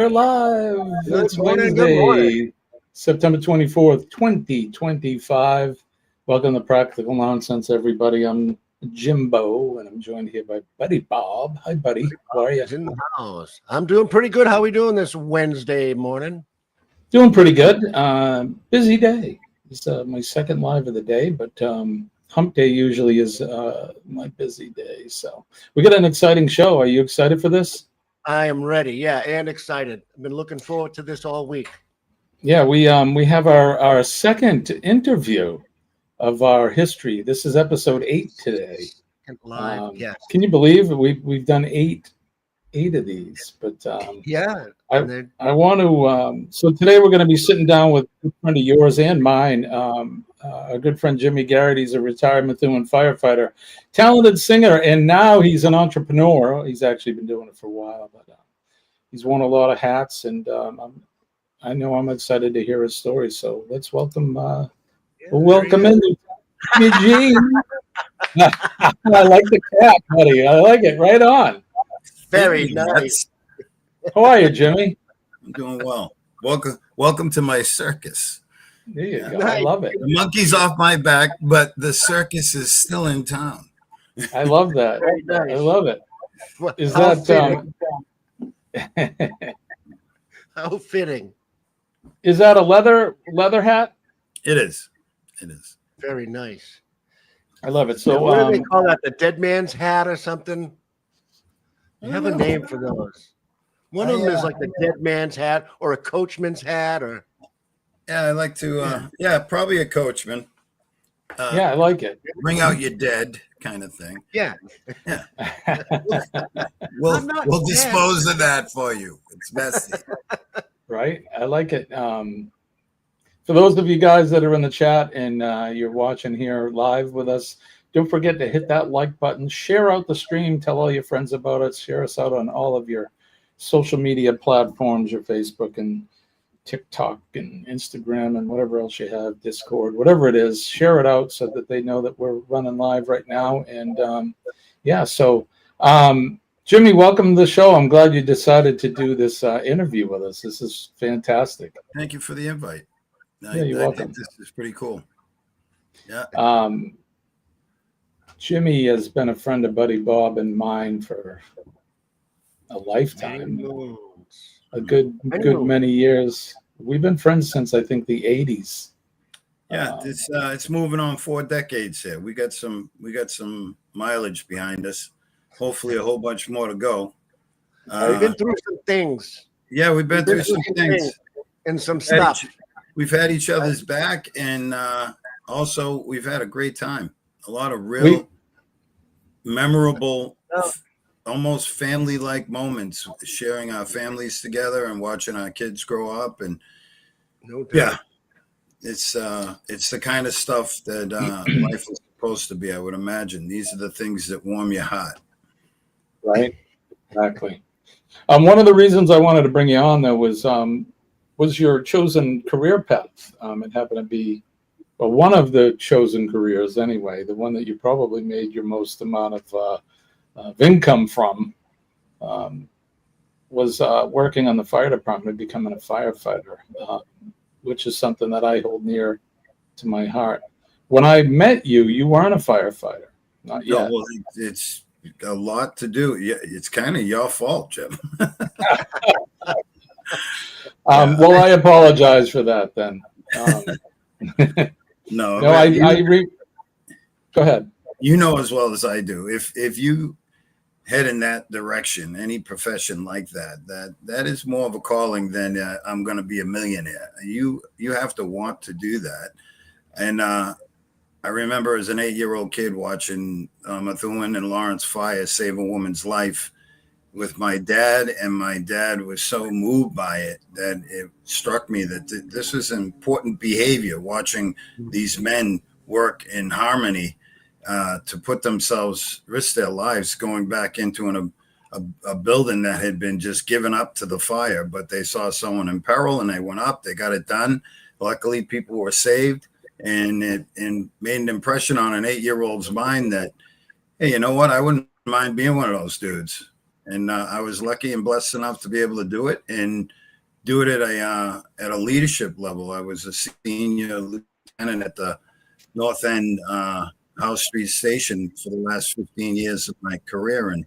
We're live. It's Good Wednesday, morning. September 24th, 2025. Welcome to Practical Nonsense, everybody. I'm Jimbo, and I'm joined here by Buddy Bob. Hi, Buddy. How are you? In the house. I'm doing pretty good. How are we doing this Wednesday morning? Doing pretty good. Busy day. It's my second live of the day, but hump day usually is my busy day. So we got an exciting show. Are you excited for this? I am ready, yeah, and excited. I've been looking forward to this all week. Yeah, we have our second interview of our history. This is episode 8 today. Live, yes. Can you believe we've done eight of these? But Yeah. I want to. So today we're going to be sitting down with a good friend of yours and mine. A good friend, Jimmy Garrity. He's a retired Methuen firefighter, talented singer, and now he's an entrepreneur. He's actually been doing it for a while, but he's worn a lot of hats, and I know I'm excited to hear his story. So let's welcome welcome in Eugene. I like the cat, buddy. I like it. Right on. Very nice. How are you, Jimmy? I'm doing well. Welcome to my circus. There you go. I love it. The monkey's off my back, but the circus is still in town. I love that. Nice. I love it. Is How that how fitting? Is that a leather hat? It is. It is. Very nice. I love it. So what do they call that? The dead man's hat or something? They have a name for those. One of them is like the dead man's hat or a coachman's hat or. Yeah, I like to. Probably a coachman. yeah, I like it. Bring out your dead kind of thing. Yeah. Yeah. We'll dispose of that for you. It's messy. Right. I like it. For those of you guys that are in the chat and you're watching here live with us, don't forget to hit that like button, share out the stream, tell all your friends about it, share us out on all of your social media platforms, your Facebook and TikTok and Instagram and whatever else you have, Discord, whatever it is, share it out so that they know that we're running live right now. And Jimmy, welcome to the show. I'm glad you decided to do this interview with us. This is fantastic. Thank you for the invite. You're welcome. This is pretty cool. Yeah. Jimmy has been a friend of Buddy Bob and mine for a lifetime, a good many years. We've been friends since I think the 80s. Yeah, it's moving on 4 decades here. We got some mileage behind us. Hopefully, a whole bunch more to go. We've been through some things. Yeah, we've been through some things and some stuff. We've had each other's back, and also we've had a great time. A lot of real memorable, almost family-like moments, sharing our families together and watching our kids grow up. And it's the kind of stuff that life is supposed to be. I would imagine these are the things that warm your heart. Right. Exactly. One of the reasons I wanted to bring you on though was your chosen career path. It happened to be one of the chosen careers anyway, the one that you probably made your most amount of income from was working on the fire department, becoming a firefighter, which is something that I hold near to my heart. When I met you, you weren't a firefighter, not yet. No, well, it's a lot to do. Yeah, it's kind of your fault, Jim. Well, I apologize for that then. No, go ahead. You know as well as I do. If you head in that direction, any profession like that is more of a calling than I'm going to be a millionaire. You have to want to do that. And I remember as an 8-year-old kid watching Methuen and Lawrence Fire save a woman's life with my dad, and my dad was so moved by it that it struck me that this was important behavior, watching these men work in harmony to put themselves, risk their lives going back into a building that had been just given up to the fire, but they saw someone in peril and they went up, they got it done. Luckily, people were saved, and it made an impression on an 8-year-old's mind that, hey, you know what? I wouldn't mind being one of those dudes. And I was lucky and blessed enough to be able to do it. And do it at a leadership level. I was a senior lieutenant at the North End House Street Station for the last 15 years of my career, and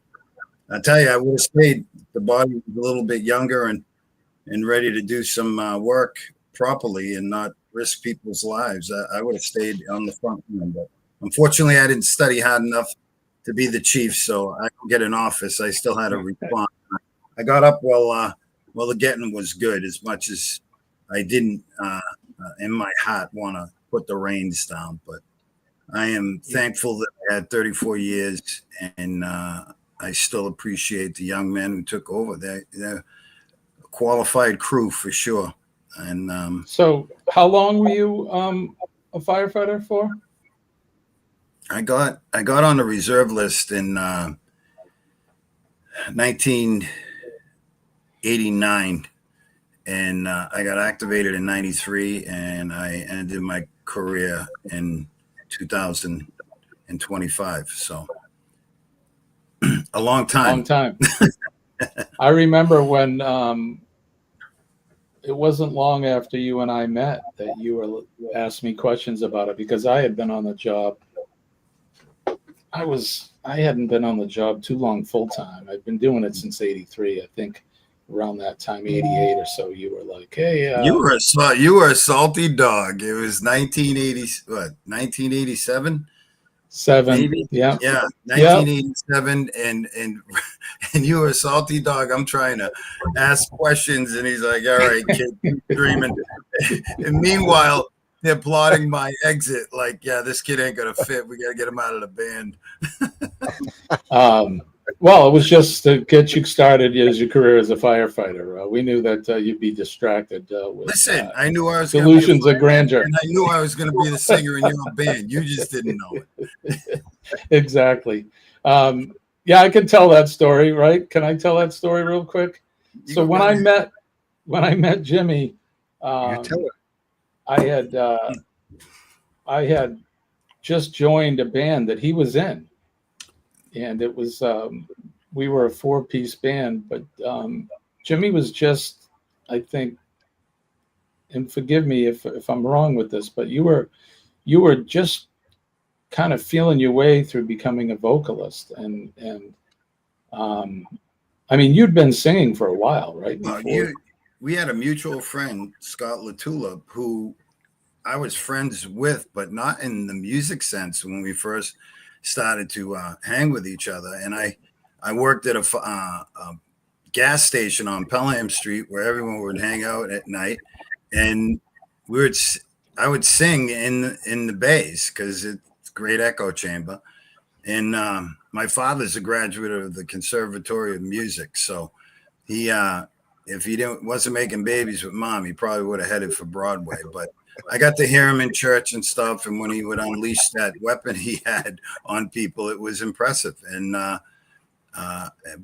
I tell you, I would have stayed. The body was a little bit younger and ready to do some work properly and not risk people's lives. I would have stayed on the front line, but unfortunately, I didn't study hard enough to be the chief, so I don't get an office. I still had to respond. I got up while the getting was good, as much as I didn't, in my heart, want to put the reins down. But I am thankful that I had 34 years, and I still appreciate the young men who took over. They're a qualified crew for sure. And So, how long were you a firefighter for? I got on the reserve list in 1989, and I got activated in 93, and I ended my career in 2025. So a long time. Long time. I remember when it wasn't long after you and I met that you asked me questions about it, because I had been on the job. I hadn't been on the job too long full time. I'd been doing it since '83. I think around that time, '88 or so, you were like, "Hey, you were a salty dog." It was 1987. 7, Maybe. yeah, 1987, and you were a salty dog. I'm trying to ask questions, and he's like, "All right, kid, keep dreaming." And meanwhile, they're plotting my exit. Like, yeah, this kid ain't gonna fit. We gotta get him out of the band. Well, it was just to get you started as your career as a firefighter. We knew that you'd be distracted with. Listen, I knew I was delusions of grandeur, and I knew I was going to be the singer in your band. You just didn't know it. Exactly. Yeah, I can tell that story, right? Can I tell that story real quick? So when I met Jimmy, I had just joined a band that he was in, and it was we were a 4-piece band, but Jimmy was just, I think, and forgive me if I'm wrong with this, but you were just kind of feeling your way through becoming a vocalist, and I mean, you'd been singing for a while, right? We had a mutual friend, Scott Latula, who I was friends with, but not in the music sense when we first started to hang with each other. And I worked at a gas station on Pelham Street where everyone would hang out at night, and I would sing in the bass because it's a great echo chamber. And my father's a graduate of the Conservatory of Music, so he if he wasn't making babies with mom, he probably would have headed for Broadway. But I got to hear him in church and stuff, and when he would unleash that weapon he had on people, it was impressive. And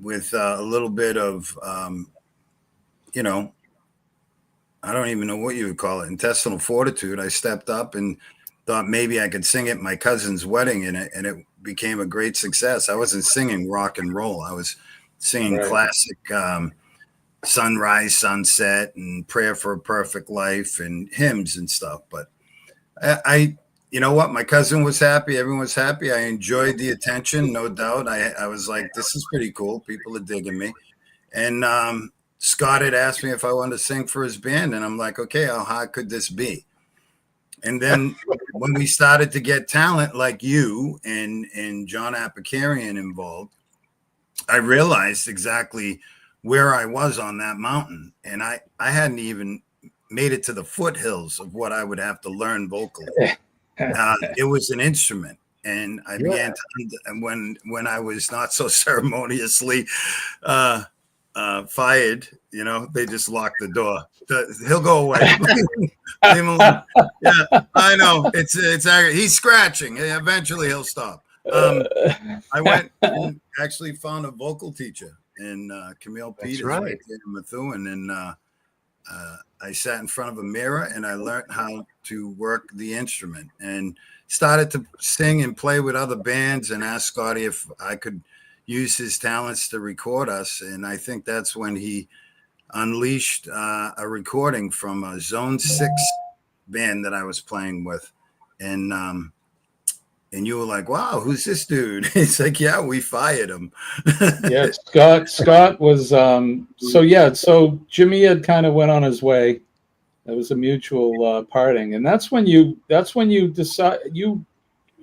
with a little bit of, I don't even know what you would call it, intestinal fortitude, I stepped up and thought maybe I could sing at my cousin's wedding, and it became a great success. I wasn't singing rock and roll. I was singing classic Sunrise, Sunset, and Prayer for a Perfect Life and hymns and stuff. But I you know what? My cousin was happy. Everyone was happy. I enjoyed the attention, no doubt. I was like, this is pretty cool. People are digging me. And Scott had asked me if I wanted to sing for his band. And I'm like, okay, how hard could this be? And then when we started to get talent like you and John Apicarian involved, I realized exactly where I was on that mountain. And I hadn't even made it to the foothills of what I would have to learn vocally. It was an instrument. And I began to, when I was not so ceremoniously fired, they just locked the door. He'll go away. Yeah, I know. It's he's scratching. Eventually he'll stop. I went and actually found a vocal teacher in Camille Peters right there in Methuen, and I sat in front of a mirror and I learned how to work the instrument and started to sing and play with other bands and asked Scotty if I could use his talents to record us. And I think that's when he unleashed a recording from a Zone 6 band that I was playing with. And you were like, wow, who's this dude? It's like, yeah, we fired him. Yeah, Scott was so Jimmy had kind of went on his way. It was a mutual parting, and that's when you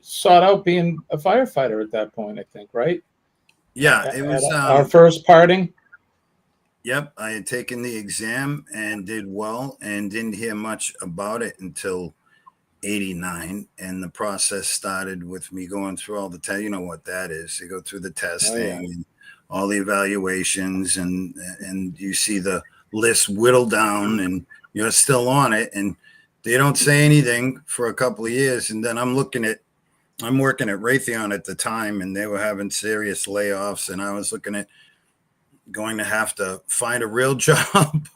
sought out being a firefighter at that point, I think, right? Yeah, it was Our first parting. Yep, I had taken the exam and did well and didn't hear much about it until 89, and the process started with me going through all the tests. You know what that is. You go through the testing and all the evaluations, and you see the list whittle down, and you're still on it, and they don't say anything for a couple of years. And then I'm working at Raytheon at the time, and they were having serious layoffs, and I was looking at going to have to find a real job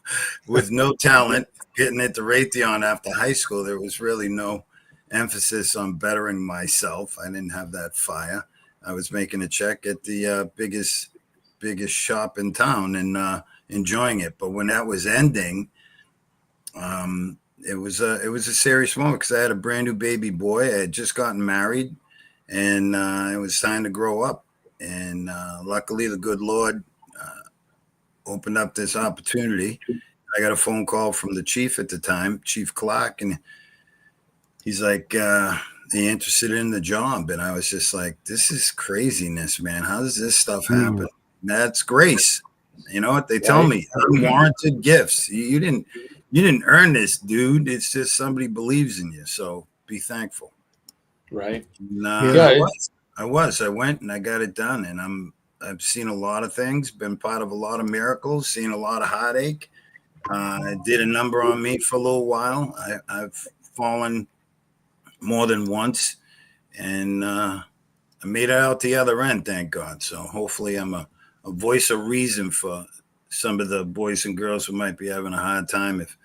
with no talent. Getting into Raytheon after high school, there was really no emphasis on bettering myself. I didn't have that fire. I was making a check at the biggest shop in town and enjoying it. But when that was ending, it was a serious moment because I had a brand new baby boy. I had just gotten married, and it was time to grow up. And luckily, the good Lord opened up this opportunity. I got a phone call from the chief at the time, Chief Clark, and he's like, "Are you interested in the job?" And I was just like, "This is craziness, man. How does this stuff happen?" That's grace. You know what they tell me? Unwarranted gifts. You didn't earn this, dude. It's just somebody believes in you. So be thankful. Right. I went and I got it done, and I've seen a lot of things, been part of a lot of miracles, seen a lot of heartache. It did a number on me for a little while. I've fallen more than once, and I made it out the other end, thank God. So hopefully I'm a voice of reason for some of the boys and girls who might be having a hard time. If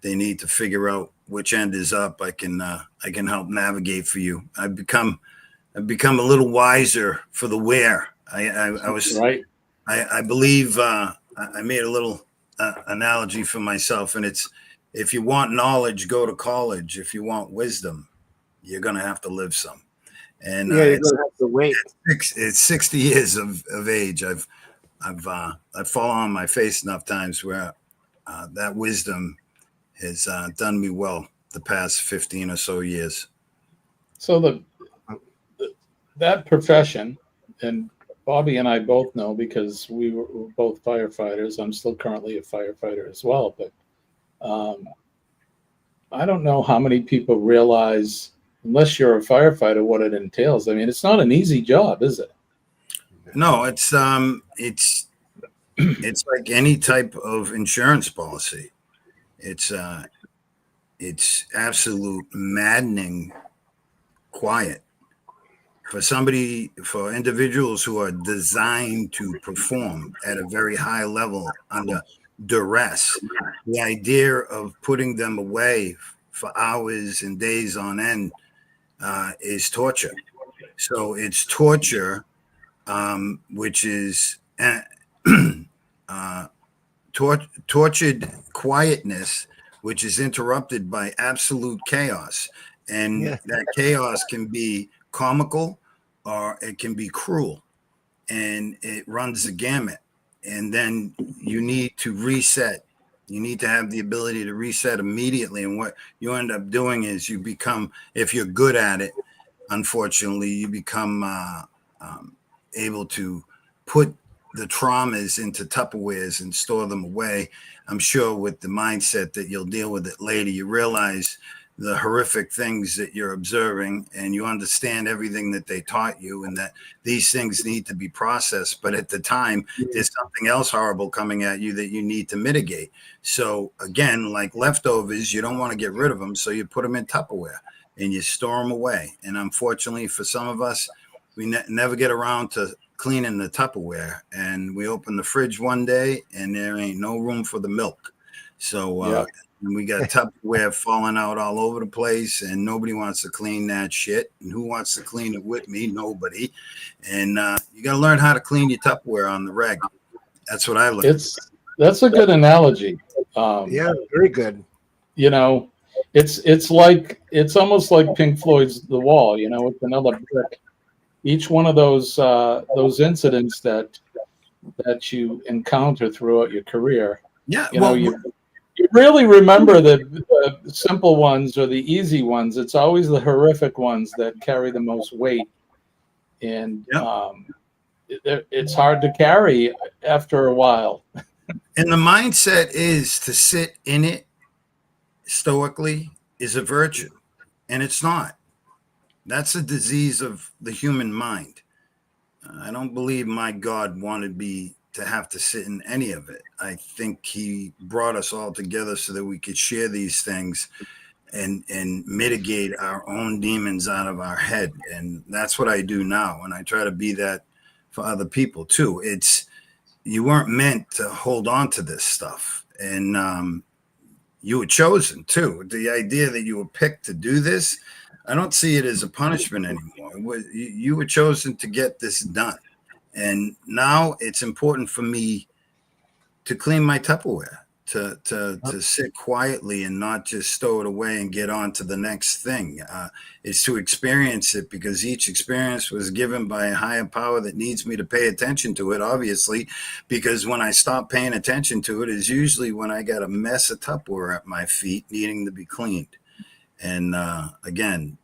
they need to figure out which end is up, I can help navigate for you. I've become a little wiser for the wear. I was right. I believe I made a little analogy for myself, and it's, if you want knowledge, go to college. If you want wisdom, you're gonna have to live some. And you're gonna have to wait. It's 60 years of age. I've fallen on my face enough times where that wisdom has done me well the past 15 or so years. So that profession, and Bobby and I both know because we were both firefighters. I'm still currently a firefighter as well, but I don't know how many people realize, unless you're a firefighter, what it entails. I mean, it's not an easy job, is it? No, it's like any type of insurance policy. It's absolute maddening quiet. For individuals who are designed to perform at a very high level under duress, the idea of putting them away for hours and days on end is torture. So it's torture, which is tortured quietness, which is interrupted by absolute chaos. And that chaos can be comical, or it can be cruel, and it runs the gamut. And then you need to reset. You need to have the ability to reset immediately. And what you end up doing is you become, if you're good at it, unfortunately, you become able to put the traumas into Tupperwares and store them away. I'm sure with the mindset that you'll deal with it later, you realize the horrific things that you're observing, and you understand everything that they taught you, and that these things need to be processed. But at the time, there's something else horrible coming at you that you need to mitigate. So again, like leftovers, you don't want to get rid of them. So you put them in Tupperware and you store them away. And unfortunately for some of us, we never get around to cleaning the Tupperware, and we open the fridge one day and there ain't no room for the milk. So and we got Tupperware falling out all over the place, and nobody wants to clean that shit. And who wants to clean it with me? Nobody. And you got to learn how to clean your Tupperware on the reg. That's what I learned. That's a good analogy. Yeah, very good. You know, it's almost like Pink Floyd's The Wall. You know, it's another brick. Each one of those incidents that you encounter throughout your career, Yeah. you know, Well, you really remember the simple ones or the easy ones. It's always the horrific ones that carry the most weight, and yeah. it's hard to carry after a while. And the mindset is to sit in it stoically is a virtue, and it's not. That's a disease of the human mind. I don't believe my God wanted me to have to sit in any of it. I think he brought us all together so that we could share these things and mitigate our own demons out of our head. And that's what I do now. And I try to be that for other people too. It's, you weren't meant to hold on to this stuff. And you were chosen too. The idea that you were picked to do this, I don't see it as a punishment anymore. You were chosen to get this done. And now it's important for me to clean my Tupperware, to sit quietly and not just stow it away and get on to the next thing. Is to experience it, because each experience was given by a higher power that needs me to pay attention to it, obviously, because when I stop paying attention to it is usually when I got a mess of Tupperware at my feet needing to be cleaned. And again,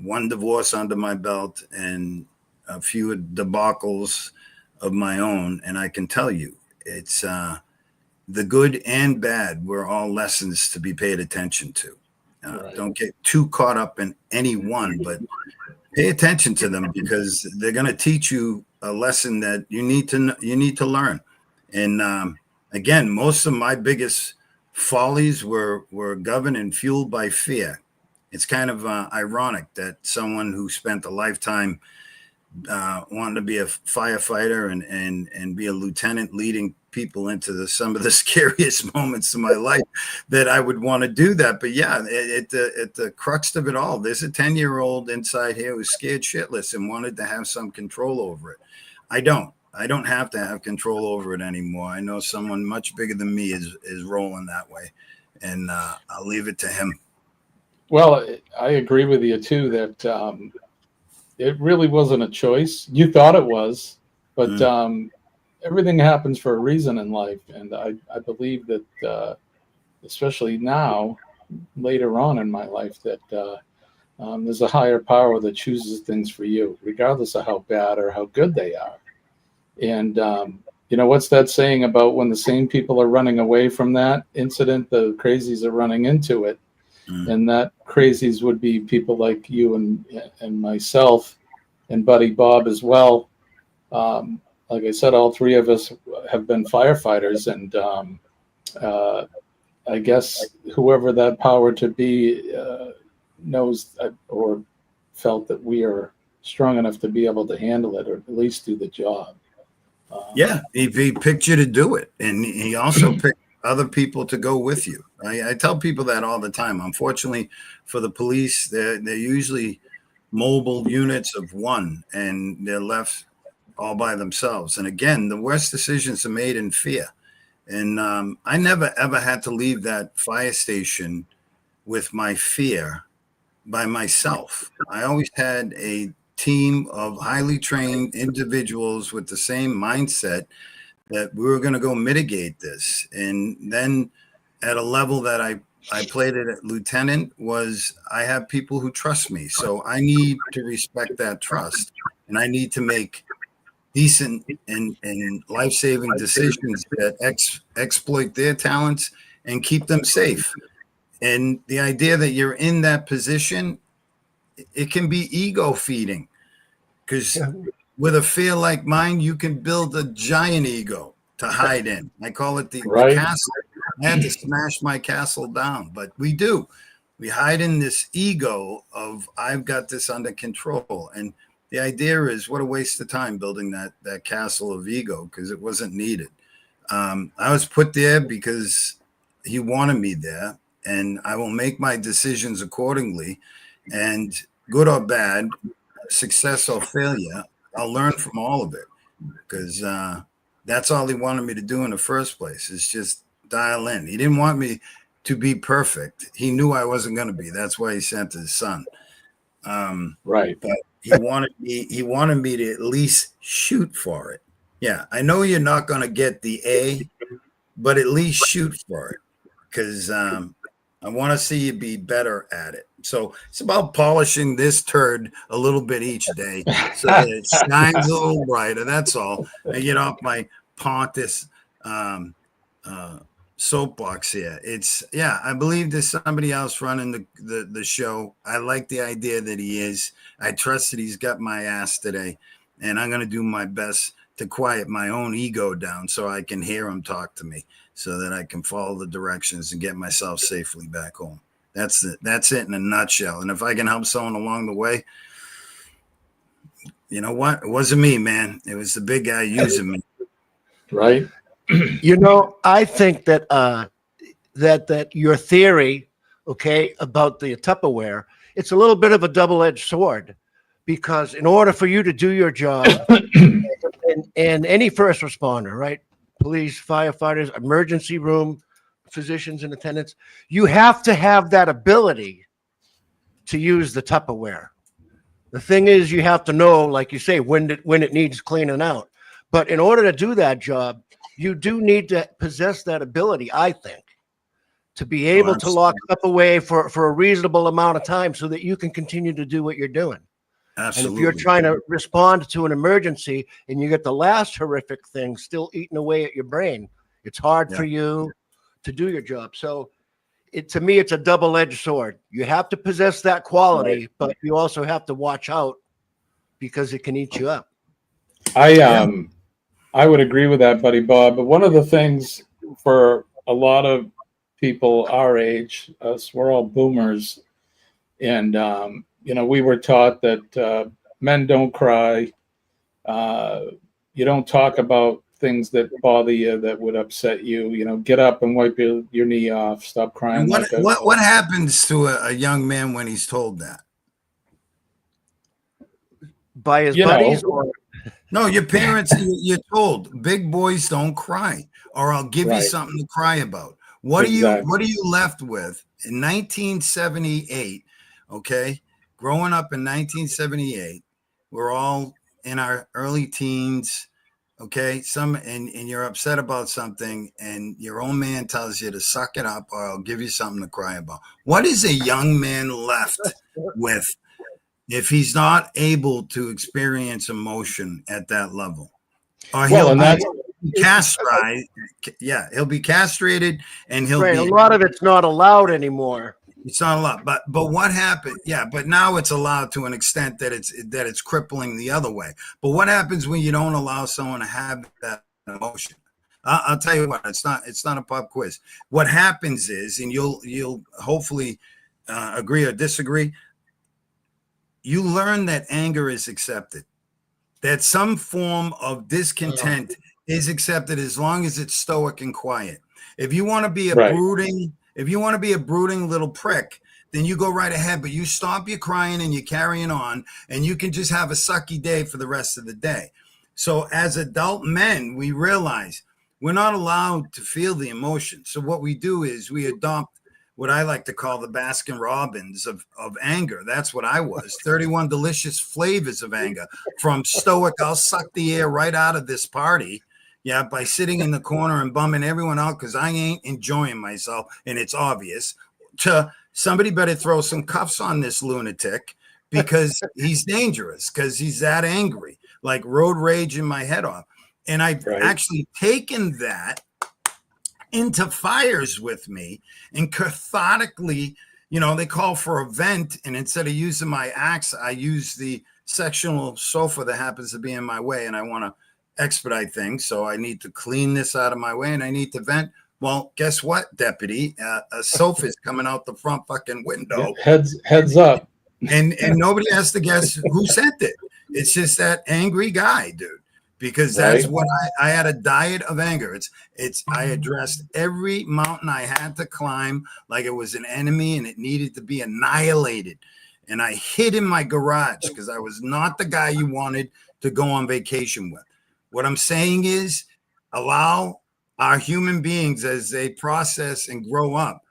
one divorce under my belt and a few debacles of my own. And I can tell you, it's the good and bad were all lessons to be paid attention to. Right. Don't get too caught up in any one, but pay attention to them, because they're going to teach you a lesson that you need to learn. And again, most of my biggest follies were governed and fueled by fear. It's kind of ironic that someone who spent a lifetime wanting to be a firefighter and be a lieutenant, leading people into some of the scariest moments of my life, that I would want to do that. But yeah, at the crux of it all, there's a 10-year-old inside here who's scared shitless and wanted to have some control over it. I don't have to have control over it anymore. I know someone much bigger than me is rolling that way, and I'll leave it to him. Well, I agree with you too that it really wasn't a choice. You thought it was, but everything happens for a reason in life, and I believe that especially now, later on in my life, that there's a higher power that chooses things for you, regardless of how bad or how good they are. And you know, what's that saying about when the same people are running away from that incident, the crazies are running into it? And that crazies would be people like you and myself and Buddy Bob as well. Like I said, all three of us have been firefighters, and I guess whoever that power to be knows or felt that we are strong enough to be able to handle it, or at least do the job. Yeah, he picked you to do it, and he also picked other people to go with you. I tell people that all the time. Unfortunately, for the police, they're usually mobile units of one, and they're left all by themselves. And again, the worst decisions are made in fear. And I never ever had to leave that fire station with my fear by myself. I always had a team of highly trained individuals with the same mindset that we were going to go mitigate this. And then at a level that I played it at lieutenant, was I have people who trust me. So I need to respect that trust, and I need to make decent and life-saving decisions that exploit their talents and keep them safe. And the idea that you're in that position, it can be ego feeding, because with a fear like mine, you can build a giant ego to hide in. I call it the castle. I had to smash my castle down, but we hide in this ego of I've got this under control. And the idea is, what a waste of time building that castle of ego, because it wasn't needed. I was put there because he wanted me there, and I will make my decisions accordingly. And good or bad, success or failure, I'll learn from all of it, because That's all he wanted me to do in the first place, is just dial in. He didn't want me to be perfect. He knew I wasn't going to be. That's why he sent his son. Right. But he wanted me to at least shoot for it. Yeah, I know you're not going to get the A, but at least shoot for it, because I want to see you be better at it. So it's about polishing this turd a little bit each day so that it shines a little brighter. That's all. I get off my Pontus soapbox here. I believe there's somebody else running the show. I like the idea that he is. I trust that he's got my ass today, and I'm going to do my best to quiet my own ego down so I can hear him talk to me, so that I can follow the directions and get myself safely back home. That's it in a nutshell. And if I can help someone along the way, you know what? It wasn't me, man. It was the big guy using me. Right. You know, I think that that your theory, okay, about the Tupperware, it's a little bit of a double-edged sword, because in order for you to do your job, and any first responder, right, police, firefighters, emergency room, physicians and attendants, you have to have that ability to use the Tupperware. The thing is, you have to know, like you say, when it needs cleaning out. But in order to do that job, you do need to possess that ability, I think, to be able to lock up away for a reasonable amount of time so that you can continue to do what you're doing. Absolutely. And if you're trying to respond to an emergency and you get the last horrific thing still eating away at your brain, it's hard for you to do your job. So to me, it's a double-edged sword. You have to possess that quality, but you also have to watch out, because it can eat you up. I would agree with that, Buddy Bob. But one of the things for a lot of people our age, us, we're all boomers, and we were taught that men don't cry. You don't talk about things that bother you, that would upset you. Get up and wipe your knee off. Stop crying. What happens to a young man when he's told that? By his buddies? Or no, your parents. You're told big boys don't cry, or I'll give you something to cry about. What are you left with in 1978? Okay, growing up in 1978, we're all in our early teens. Okay, and you're upset about something, and your own man tells you to suck it up, or I'll give you something to cry about. What is a young man left with if he's not able to experience emotion at that level? Or he'll be castrated. Yeah, he'll be castrated, and he'll be. A lot of it's not allowed anymore. It's not allowed, but what happened? Yeah, but now it's allowed to an extent that it's crippling the other way. But what happens when you don't allow someone to have that emotion? I'll tell you what. It's not a pub quiz. What happens is, and you'll hopefully agree or disagree. You learn that anger is accepted, that some form of discontent is accepted as long as it's stoic and quiet. If you want to be a brooding little prick, then you go right ahead, but you stop your crying and you're carrying on, and you can just have a sucky day for the rest of the day. So as adult men, we realize we're not allowed to feel the emotion. So what we do is we adopt what I like to call the Baskin Robbins of anger. That's what I was. 31 delicious flavors of anger, from stoic, I'll suck the air right out of this party, by sitting in the corner and bumming everyone out because I ain't enjoying myself, and it's obvious, to somebody better throw some cuffs on this lunatic because he's dangerous, because he's that angry, like road rage in my head off. And I've actually taken that into fires with me, and cathartically, they call for a vent, and instead of using my axe, I use the sectional sofa that happens to be in my way, and I want to expedite things, so I need to clean this out of my way, and I need to vent. Well, guess what, deputy? A sofa is coming out the front fucking window. Heads up. And nobody has to guess who sent it. It's just that angry guy, dude. Because that's what I had, a diet of anger. I addressed every mountain I had to climb like it was an enemy and it needed to be annihilated. And I hid in my garage because I was not the guy you wanted to go on vacation with. What I'm saying is, Allow our human beings as they process and grow up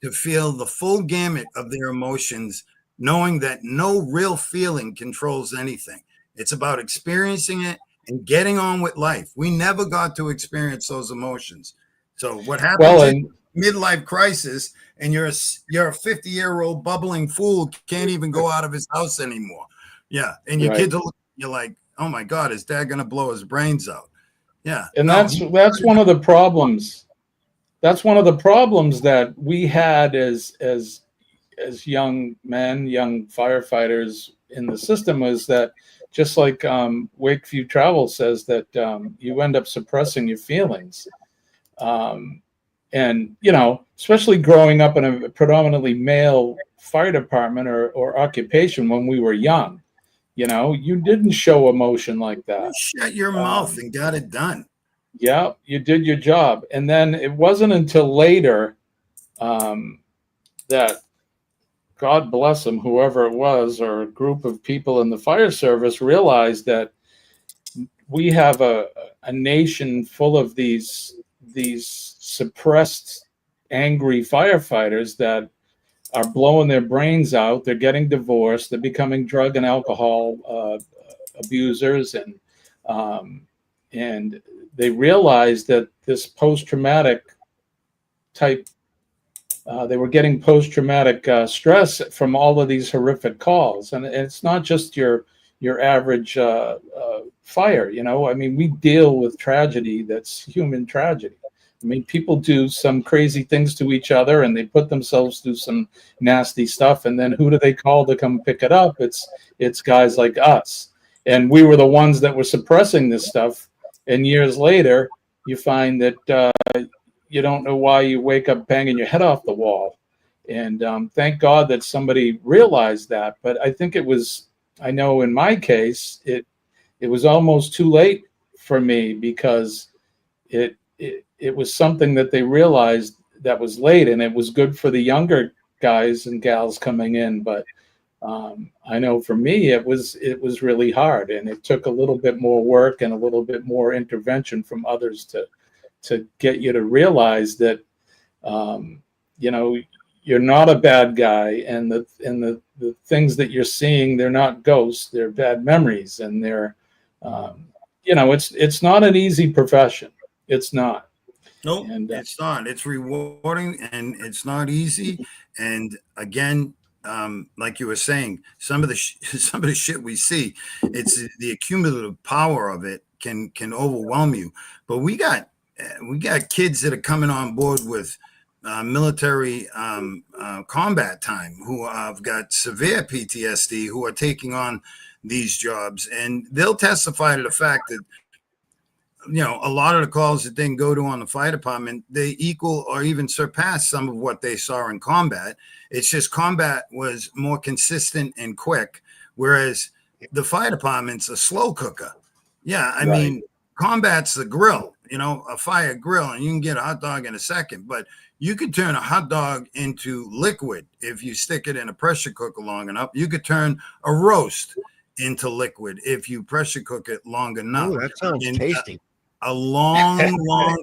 to feel the full gamut of their emotions, knowing that no real feeling controls anything. It's about experiencing it and getting on with life. We never got to experience those emotions. So what happens Well, in and midlife crisis, and you're a 50-year-old bubbling fool, can't even go out of his house anymore. Yeah, and your right. kids are you're like, oh my God, is dad gonna blow his brains out? Yeah, And no, that's one of the problems. That's one of the problems that we had as young men, young firefighters in the system, was that just like Wakeview Travel says, that you end up suppressing your feelings. And, especially growing up in a predominantly male fire department or occupation when we were young, you didn't show emotion like you that. shut your mouth and got it done. Yeah, you did your job. And then it wasn't until later that, God bless them, whoever it was, or a group of people in the fire service, realized that we have a nation full of these suppressed, angry firefighters that are blowing their brains out. They're getting divorced. They're becoming drug and alcohol abusers, and they realized that this post-traumatic type. They were getting post-traumatic stress from all of these horrific calls, and it's not just your average fire. I mean, we deal with tragedy that's human tragedy. I mean, people do some crazy things to each other, and they put themselves through some nasty stuff, and then who do they call to come pick it up? It's guys like us, and we were the ones that were suppressing this stuff. And years later, you find that you don't know why you wake up banging your head off the wall. And thank God that somebody realized that. But I think I know in my case, it was almost too late for me, because it was something that they realized that was late, and it was good for the younger guys and gals coming in. But I know for me, it was really hard, and it took a little bit more work and a little bit more intervention from others to get you to realize that, you're not a bad guy, and the things that you're seeing, they're not ghosts, they're bad memories, and they're, it's not an easy profession. It's not. Nope, And it's not. It's rewarding and it's not easy. And again, like you were saying, some of the some of the shit we see, it's the accumulative power of it can overwhelm you. But we got kids that are coming on board with military combat time, who have got severe PTSD, who are taking on these jobs, and they'll testify to the fact that a lot of the calls that they can go to on the fire department, they equal or even surpass some of what they saw in combat. It's just combat was more consistent and quick, whereas the fire department's a slow cooker. Yeah, I mean, combat's the grill, a fire grill, and you can get a hot dog in a second, but you could turn a hot dog into liquid if you stick it in a pressure cooker long enough. You could turn a roast into liquid if you pressure cook it long enough. Ooh, that sounds tasty. A long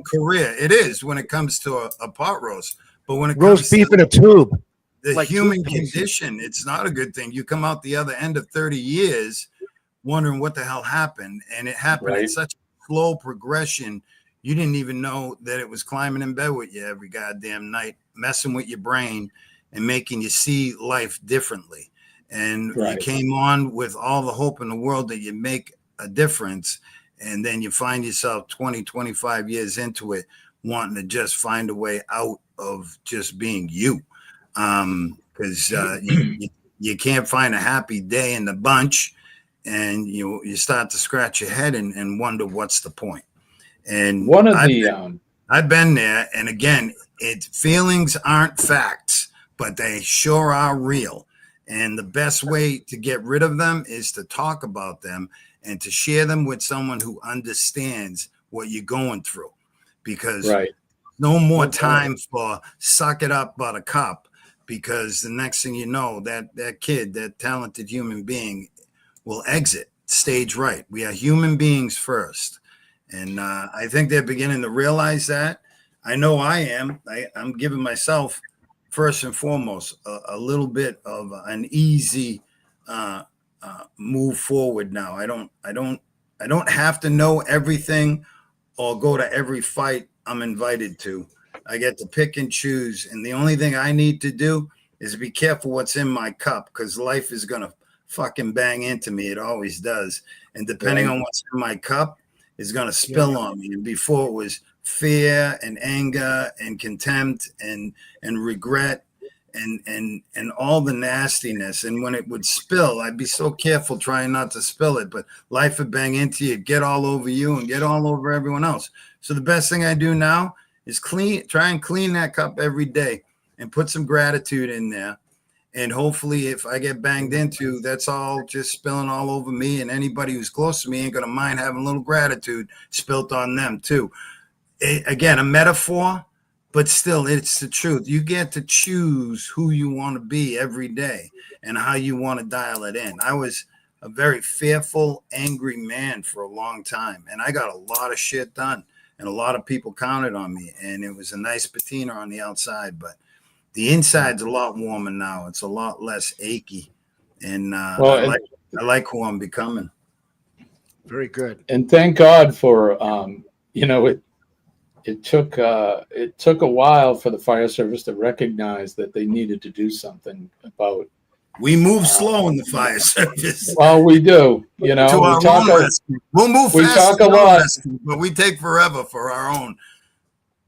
career it is when it comes to a pot roast, but when it roast comes beef to in a tube, the like human condition, it's not a good thing. You come out the other end of 30 years wondering what the hell happened, and it happened at such a slow progression, you didn't even know that it was climbing in bed with you every goddamn night, messing with your brain and making you see life differently. And you came on with all the hope in the world that you make a difference, and then you find yourself 20, 25 years into it, wanting to just find a way out of just being you. Because you can't find a happy day in the bunch, and you start to scratch your head and wonder what's the point. And I've been there, and again, feelings aren't facts, but they sure are real. And the best way to get rid of them is to talk about them and to share them with someone who understands what you're going through, because no more time for suck it up, buttercup, because the next thing you know, that kid, that talented human being will exit stage right. We are human beings first. And I think they're beginning to realize that. I know I am. I'm giving myself, first and foremost, a little bit of an easy move forward now. I don't have to know everything or go to every fight I'm invited to. I get to pick and choose, and the only thing I need to do is be careful what's in my cup, because life is gonna fucking bang into me. It always does, and depending on what's in my cup is gonna spill on me. And before it was fear and anger and contempt and regret and all the nastiness. And when it would spill, I'd be so careful trying not to spill it, but life would bang into you, get all over you and get all over everyone else. So the best thing I do now is try and clean that cup every day and put some gratitude in there. And hopefully if I get banged into, that's all just spilling all over me, and anybody who's close to me ain't going to mind having a little gratitude spilt on them too. Again, a metaphor, but still, it's the truth. You get to choose who you want to be every day and how you want to dial it in. I was a very fearful, angry man for a long time, and I got a lot of shit done, and a lot of people counted on me, and it was a nice patina on the outside, but the inside's a lot warmer now. It's a lot less achy, and I like who I'm becoming. Very good. And thank God for it took a while for the fire service to recognize that they needed to do something about. We move slow in the fire service. Well, we do. You know, to our own rescue. We'll move we fast talk a lot, rescue, but we take forever for our own.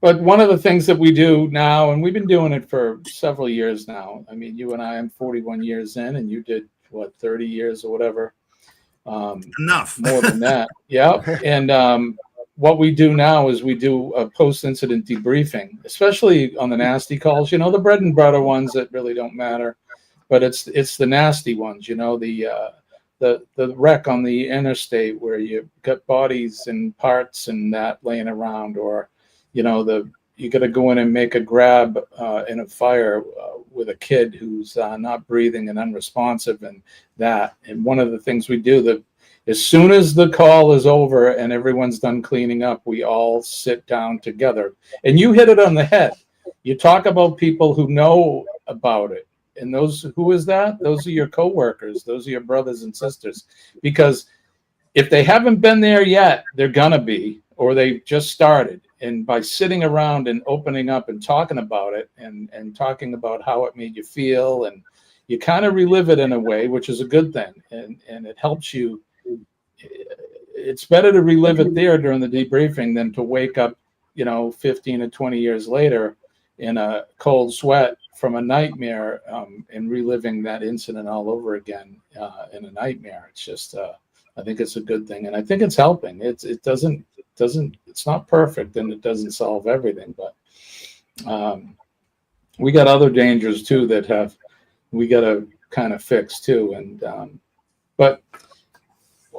But one of the things that we do now, and we've been doing it for several years now. I mean, you and I, I'm 41 years in, and you did what, 30 years or whatever. Enough. More than that. Yeah. And what we do now is we do a post-incident debriefing, especially on the nasty calls, you know, the bread and butter ones that really don't matter, but it's the nasty ones, you know, the wreck on the interstate where you got bodies and parts and that laying around, or, you know, you got to go in and make a grab in a fire with a kid who's not breathing and unresponsive, and that. And one of the things we do, that as soon as the call is over and everyone's done cleaning up, we all sit down together. And you hit it on the head. You talk about people who know about it. And who is that? Those are your coworkers. Those are your brothers and sisters. Because if they haven't been there yet, they're gonna be, or they just started. And by sitting around and opening up and talking about it and talking about how it made you feel, and you kind of relive it in a way, which is a good thing. And it helps you. It's better to relive it there during the debriefing than to wake up, 15 or 20 years later in a cold sweat from a nightmare, and reliving that incident all over again in a nightmare. It's just, I think it's a good thing, and I think it's helping. It's not perfect, and it doesn't solve everything, but we got other dangers too that we got to kind of fix too. And but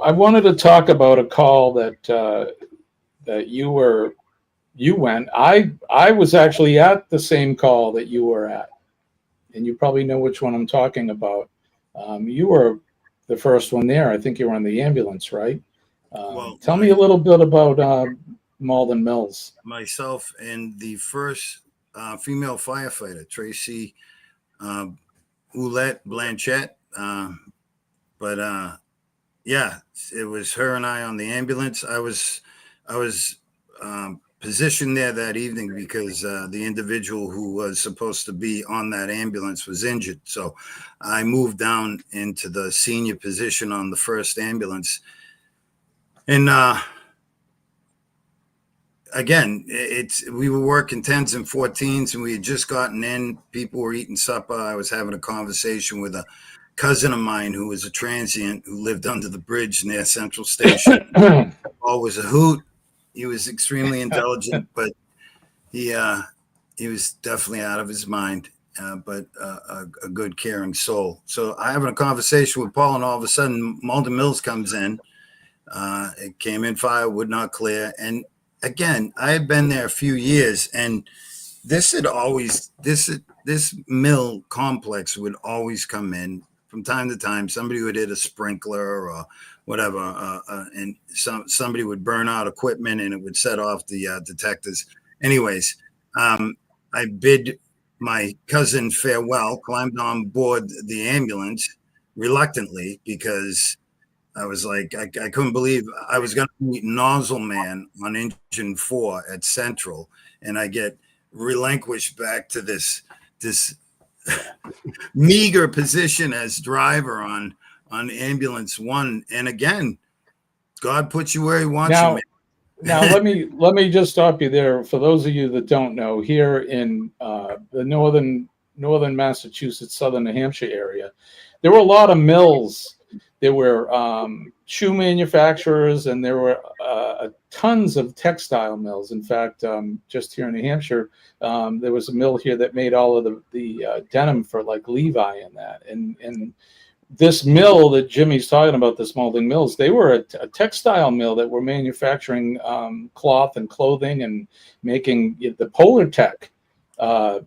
I wanted to talk about a call that you went. I was actually at the same call that you were at, and you probably know which one I'm talking about. You were the first one there. I think you were on the ambulance, right? Tell me a little bit about Malden Mills. Myself and the first female firefighter, Tracy Oulette Blanchette. Yeah, it was her and I on the ambulance. I was positioned there that evening because the individual who was supposed to be on that ambulance was injured. So I moved down into the senior position on the first ambulance. And again, we were working 10s and 14s, and we had just gotten in. People were eating supper. I was having a conversation with a cousin of mine who was a transient who lived under the bridge near Central Station. Always a hoot. He was extremely intelligent, but he was definitely out of his mind, but a good, caring soul. So I having a conversation with Paul, and all of a sudden Malden Mills comes in. It came in fire, would not clear. And again, I had been there a few years, and this mill complex would always come in from time to time, somebody would hit a sprinkler or whatever, and somebody would burn out equipment and it would set off the detectors. Anyways, I bid my cousin farewell, climbed on board the ambulance reluctantly because I was like, I couldn't believe I was going to meet Nozzle Man on Engine 4 at Central, and I get relinquished back to this meager position as driver on Ambulance 1. And again, God puts you where He wants you, man. Now let me just stop you there. For those of you that don't know, here in the northern Massachusetts, southern New Hampshire area, there were a lot of mills. There were shoe manufacturers, and there were tons of textile mills. In fact, just here in New Hampshire, there was a mill here that made all of the denim for like Levi and that. And this mill that Jimmy's talking about, the Molding Mills, they were a textile mill that were manufacturing cloth and clothing and making the Polar Tech cloth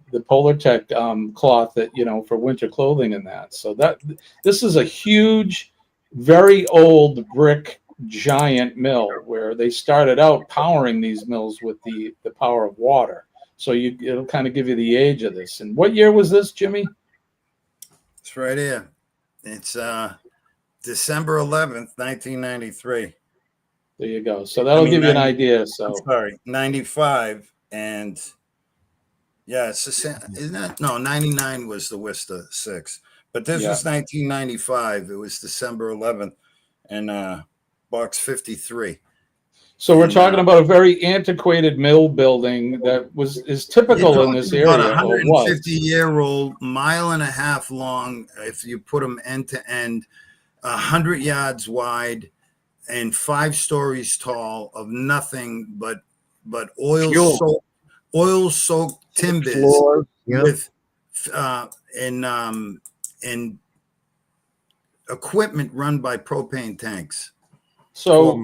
that, you know, for winter clothing and that. So this is a huge, very old brick giant mill where they started out powering these mills with the power of water. So it'll kind of give you the age of this. And what year was this, Jimmy? It's right here. It's December 11th, 1993. There you go. So that'll give you an idea. So sorry, 95, and yeah, it's the same, isn't it? No, 99 was the Worcester 6, but this was 1995. It was December 11th, and box 53. So we're talking about a very antiquated mill building that is typical in this area. About 150-year-old, mile and a half long, if you put them end to end, 100 yards wide, and 5 stories tall, of nothing but oil-soaked timbers with and equipment run by propane tanks. So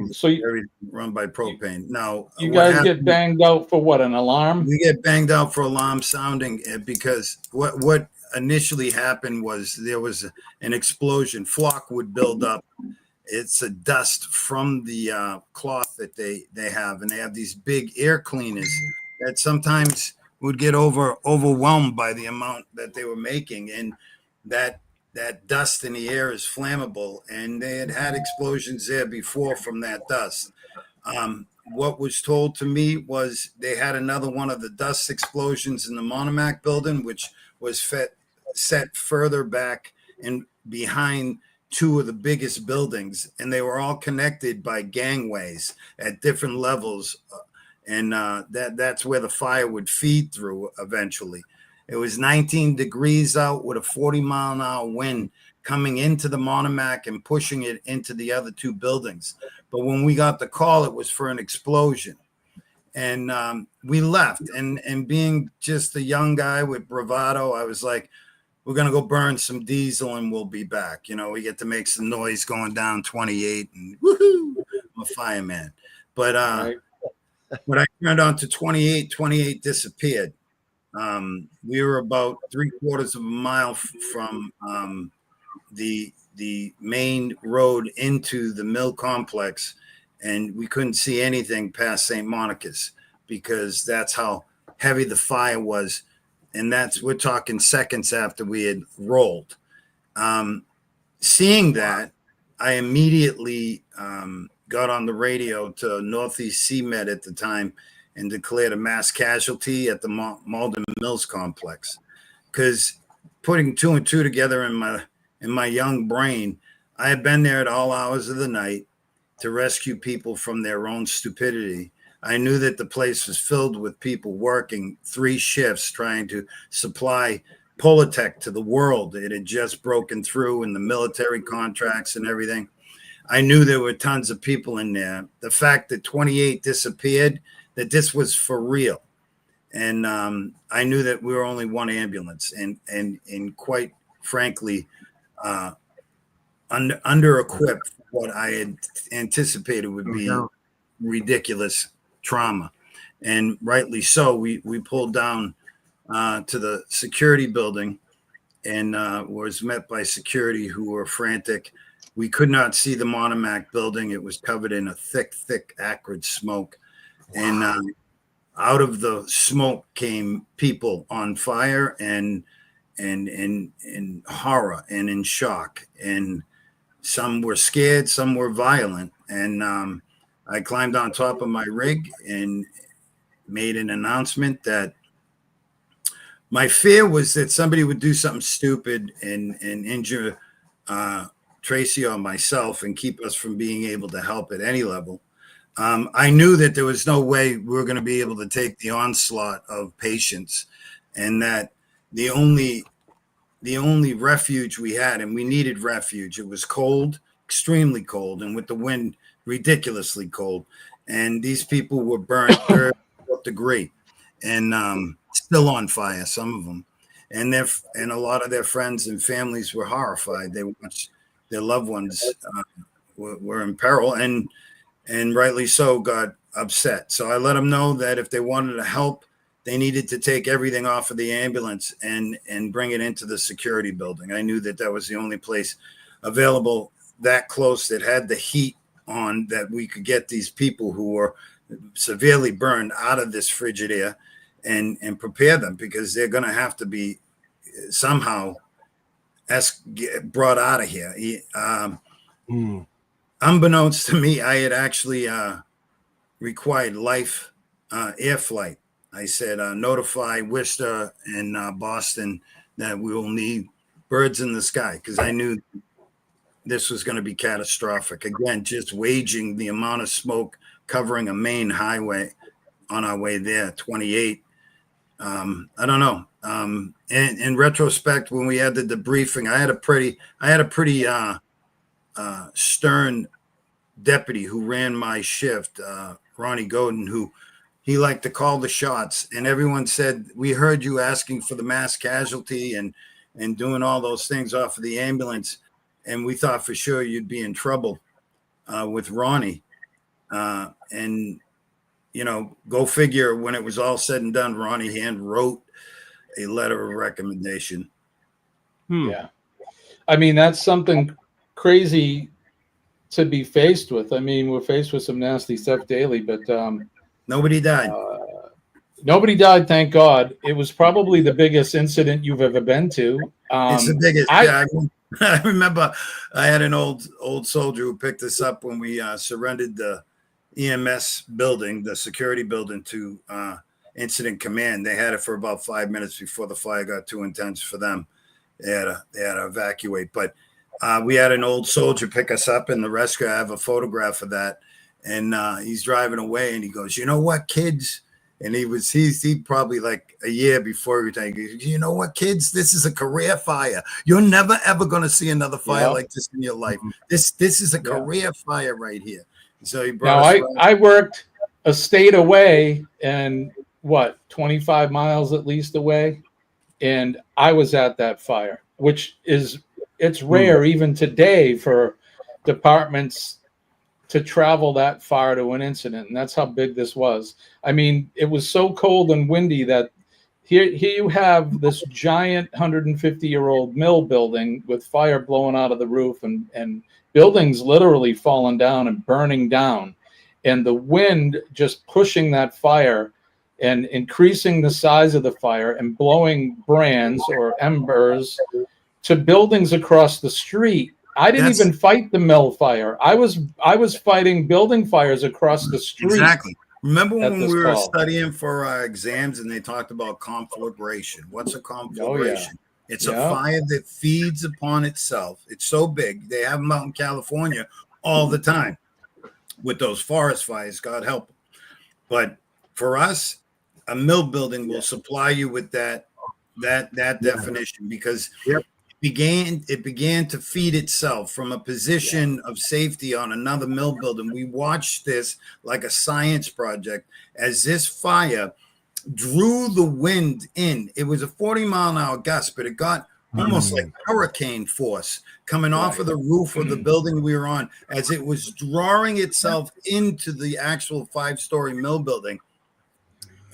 run by propane. Now you guys get banged out for what? An alarm? We get banged out for alarm sounding because what initially happened was there was an explosion. Flock would build up. It's a dust from the cloth that they have, and they have these big air cleaners that sometimes would get overwhelmed by the amount that they were making, and that dust in the air is flammable, and they had explosions there before from that dust. What was told to me was they had another one of the dust explosions in the Monomac building, which was set further back and behind 2 of the biggest buildings, and they were all connected by gangways at different levels, and that's where the fire would feed through eventually. It was 19 degrees out with a 40-mile-an-hour wind coming into the Monomac and pushing it into the other 2 buildings. But when we got the call, it was for an explosion. And we left. And being just a young guy with bravado, I was like, we're going to go burn some diesel and we'll be back. You know, we get to make some noise going down 28 and woohoo, I'm a fireman. But when I turned on to 28 disappeared. We were about 3/4 of a mile from the main road into the mill complex, and we couldn't see anything past St. Monica's because that's how heavy the fire was, and we're talking seconds after we had rolled. Seeing that, I immediately got on the radio to Northeast CMed at the time and declared a mass casualty at the Malden Mills complex. Because putting 2 and 2 together in my young brain, I had been there at all hours of the night to rescue people from their own stupidity. I knew that the place was filled with people working 3 shifts trying to supply Polatech to the world. It had just broken through in the military contracts and everything. I knew there were tons of people in there. The fact that 28 disappeared, that this was for real. And I knew that we were only 1 ambulance and quite frankly, under-equipped for what I had anticipated would be ridiculous trauma. And rightly so, we pulled down to the security building and was met by security who were frantic. We could not see the Monomac building. It was covered in a thick, acrid smoke. And out of the smoke came people on fire and in horror and in shock. And some were scared, some were violent. And I climbed on top of my rig and made an announcement that my fear was that somebody would do something stupid and injure Tracy or myself and keep us from being able to help at any level. I knew that there was no way we were going to be able to take the onslaught of patients, and that the only refuge we had, and we needed refuge. It was cold, extremely cold, and with the wind, ridiculously cold. And these people were burnt 30th degree, and still on fire, some of them. And a lot of their friends and families were horrified. They watched their loved ones were in peril, and rightly so, got upset. So I let them know that if they wanted to help, they needed to take everything off of the ambulance and bring it into the security building. I knew that was the only place available that close that had the heat on, that we could get these people who were severely burned out of this frigid air and prepare them, because they're going to have to be somehow brought out of here. Unbeknownst to me, I had actually required life air flight. I said, notify Worcester and Boston that we will need birds in the sky, because I knew this was going to be catastrophic. Again, just waging the amount of smoke covering a main highway on our way there, 28. I don't know. In retrospect, when we had the debriefing, I had a pretty stern deputy who ran my shift, Ronnie Godin, who he liked to call the shots. And everyone said, we heard you asking for the mass casualty and doing all those things off of the ambulance, and we thought for sure you'd be in trouble with Ronnie. And go figure, when it was all said and done, Ronnie hand wrote a letter of recommendation. Yeah. I mean, that's something crazy to be faced with. I mean, we're faced with some nasty stuff daily, but nobody died. Nobody died, thank God. It was probably the biggest incident you've ever been to. It's the biggest. I remember I had an old soldier who picked us up when we surrendered the EMS building, the security building, to incident command. They had it for about 5 minutes before the fire got too intense for them. They had to evacuate. But we had an old soldier pick us up in the rescue. I have a photograph of that. And he's driving away, and he goes, "You know what, kids?" And he probably like a year before he retired. He goes, "You know what, kids? This is a career fire. You're never ever going to see another fire like this in your life. This is a career fire right here." So he brought us. I worked a state away, and 25 miles at least away, and I was at that fire, which it's rare even today for departments to travel that far to an incident, and that's how big this was. I mean, it was so cold and windy that here you have this giant 150-year-old mill building with fire blowing out of the roof, and buildings literally falling down and burning down, and the wind just pushing that fire and increasing the size of the fire and blowing brands or embers to buildings across the street. I didn't even fight the mill fire. I was fighting building fires across the street. Exactly. Remember when we were studying for our exams and they talked about conflagration? What's a conflagration? It's a fire that feeds upon itself. It's so big. They have them out in California all the time with those forest fires, God help them. But for us, a mill building will supply you with that definition, because it began to feed itself from a position of safety on another mill building. We watched this like a science project as this fire drew the wind in. It was a 40-mile-an-hour gust, but it got almost like hurricane force coming off of the roof of the building we were on as it was drawing itself into the actual 5-story mill building.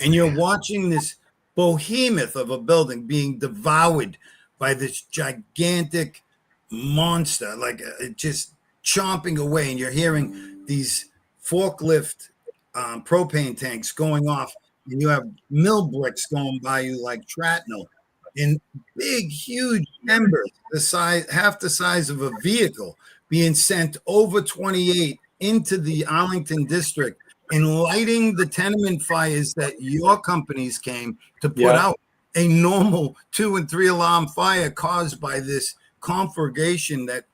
And you're watching this behemoth of a building being devoured by this gigantic monster, like just chomping away, and you're hearing these forklift propane tanks going off, and you have mill bricks going by you like shrapnel, in big, huge embers, the size, half the size of a vehicle, being sent over 28 into the Arlington district and lighting the tenement fires that your companies came to put out. A normal 2 and 3 alarm fire caused by this conflagration that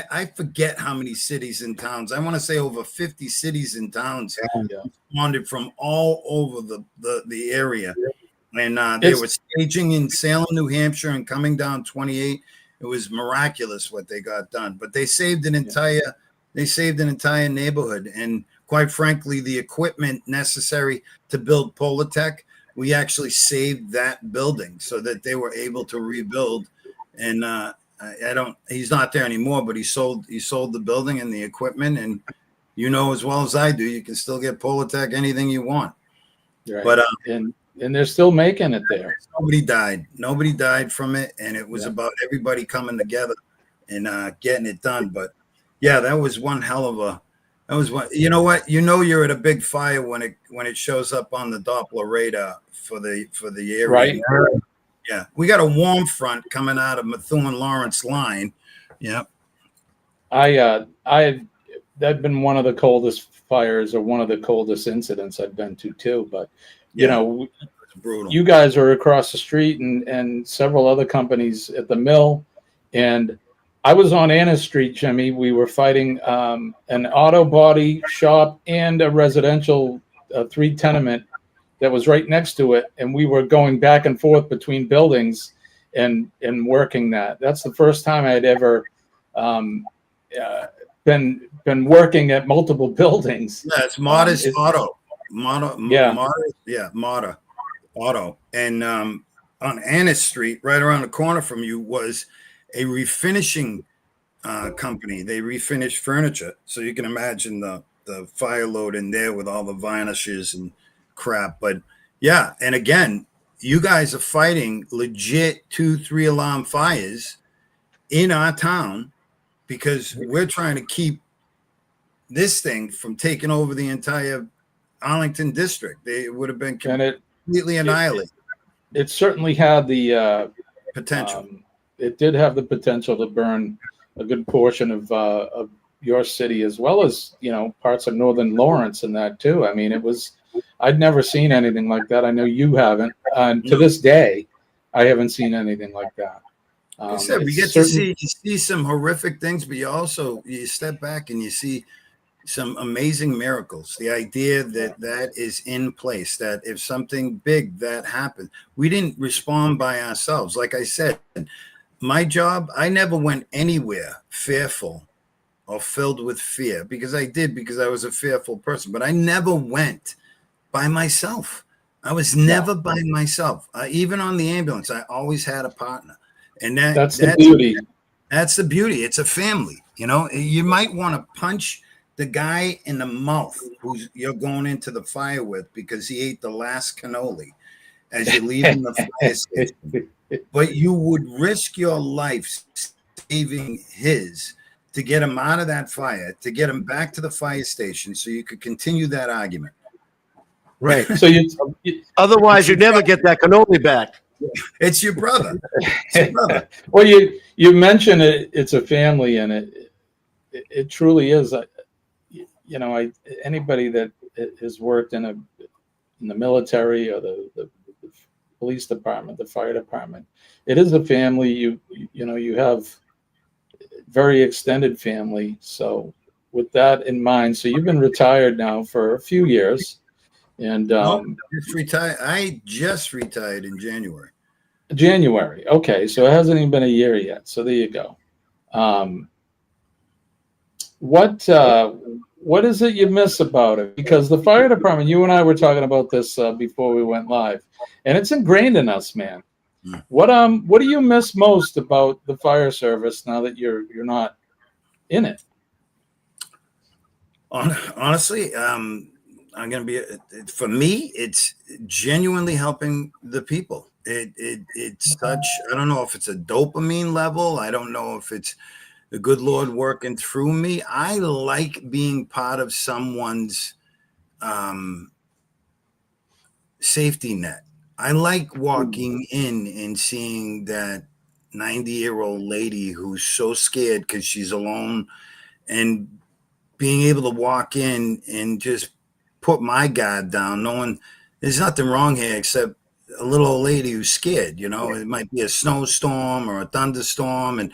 I forget how many cities and towns. I want to say over 50 cities and towns responded from all over the area. And they were staging in Salem, New Hampshire, and coming down 28. It was miraculous what they got done. But they saved an entire neighborhood. And quite frankly, the equipment necessary to build Polatech, we actually saved that building so that they were able to rebuild. And he's not there anymore, but he sold the building and the equipment. And you know as well as I do, you can still get Polatech anything you want. Right. But and they're still making it there. Nobody died from it, and it was about everybody coming together and getting it done. But yeah, that was one hell of a. That was one. You know what? You know you're at a big fire when it shows up on the Doppler radar for the area. Right. Yeah, we got a warm front coming out of Methuen-Lawrence line. Yeah, that'd been one of the coldest fires or one of the coldest incidents I've been to too. But you know, it's brutal. You guys are across the street and several other companies at the mill, and I was on Anna Street, Jimmy. We were fighting an auto body shop and a residential 3 tenement that was right next to it, and we were going back and forth between buildings and working that. That's the first time I'd ever been working at multiple buildings. Yeah, it's Modest Auto. Mata Auto. And on Anna Street, right around the corner from you, was a refinishing company. They refinish furniture. So you can imagine the fire load in there with all the varnishes and crap. But yeah, and again, you guys are fighting legit 2-3 alarm fires in our town because we're trying to keep this thing from taking over the entire Arlington district. They would have been completely annihilated. It certainly had the potential. It did have the potential to burn a good portion of your city, as well as, you know, parts of northern Lawrence and that too. I mean, I'd never seen anything like that. I know you haven't. And to this day, I haven't seen anything like that. Like I said, we get to see some horrific things, but you step back and you see some amazing miracles. The idea that is in place, that if something big that happened, we didn't respond by ourselves. Like I said, my job, I never went anywhere fearful or filled with fear because I was a fearful person, but I never went by myself. I was never by myself. Even on the ambulance, I always had a partner. And that's the beauty. That's the beauty. It's a family. You know, you might want to punch the guy in the mouth who's you're going into the fire with because he ate the last cannoli as you're leaving the fire station. But you would risk your life saving his to get him out of that fire, to get him back to the fire station so you could continue that argument. Right. So otherwise you never get that cannoli back. It's your brother. It's your brother. Well, you mentioned it's a family, and it truly is. You know, anybody that has worked in the military or the police department, the fire department, it is a family. You know, you have very extended family. So with that in mind, so you've been retired now for a few years, and I just retired in January. January. Okay, so it hasn't even been a year yet. So there you go. What is it you miss about it? Because the fire department, you and I were talking about this before we went live, and it's ingrained in us, man. What do you miss most about the fire service now that you're not in it? Honestly, I'm going to be, for me, it's genuinely helping the people. It's such, I don't know if it's a dopamine level. I don't know if it's the good Lord working through me. I like being part of someone's safety net. I like walking in and seeing that 90-year-old lady who's so scared because she's alone, and being able to walk in and just put my guard down, knowing there's nothing wrong here except a little old lady who's scared. It might be a snowstorm or a thunderstorm, and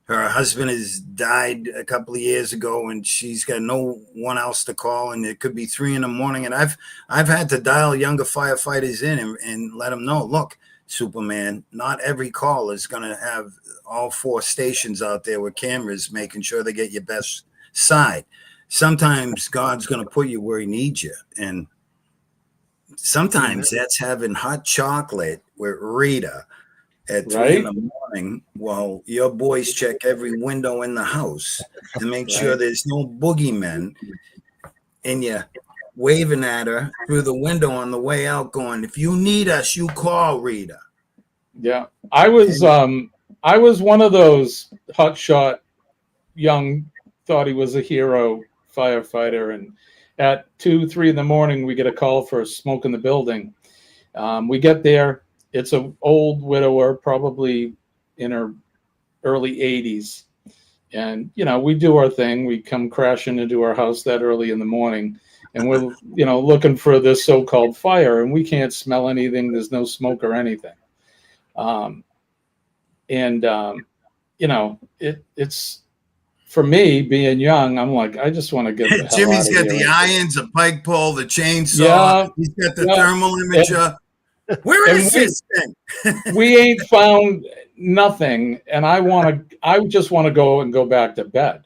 her husband has died a couple of years ago, and she's got no one else to call, and it could be 3 a.m. And I've had to dial younger firefighters in and let them know, look, Superman, not every call is going to have all 4 stations out there with cameras making sure they get your best side. Sometimes God's going to put you where he needs you. And sometimes that's having hot chocolate with Rita at 3 in the morning while your boys check every window in the house to make sure there's no boogeymen, and you're waving at her through the window on the way out going, if you need us, you call Rita. Yeah. I was one of those hotshot young, thought he was a hero firefighter, and at 2, 3 in the morning we get a call for smoke in the building. We get there. It's an old widower, probably in her early 80s. And, we do our thing. We come crashing into our house that early in the morning, and we're, looking for this so-called fire, and we can't smell anything. There's no smoke or anything. It's, for me, being young, I'm like, I just want to get the hell Jimmy's out of got here. the irons, a pike pole, the chainsaw. Yeah, he's got the thermal imager. Where is this thing? We ain't found nothing, and I just want to go back to bed.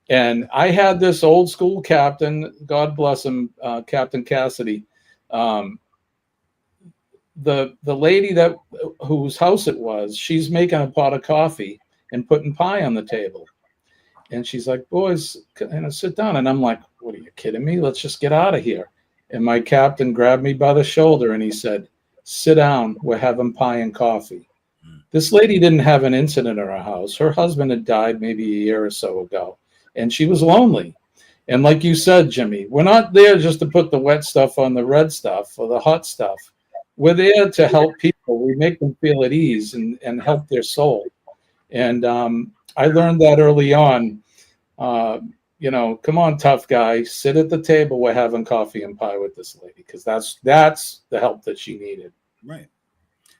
And I had this old school captain, God bless him, Captain Cassidy. The lady whose house it was, she's making a pot of coffee and putting pie on the table. And she's like, boys, sit down. And I'm like, what are you kidding me? Let's just get out of here. And my captain grabbed me by the shoulder and he said, sit down. We're having pie and coffee. This lady didn't have an incident in her house. Her husband had died maybe a year or so ago, and she was lonely. And like you said, Jimmy, we're not there just to put the wet stuff on the red stuff or the hot stuff. We're there to help people. We make them feel at ease and help their soul. And I learned that early on. Come on, tough guy, sit at the table. We're having coffee and pie with this lady, because that's the help that she needed. Right.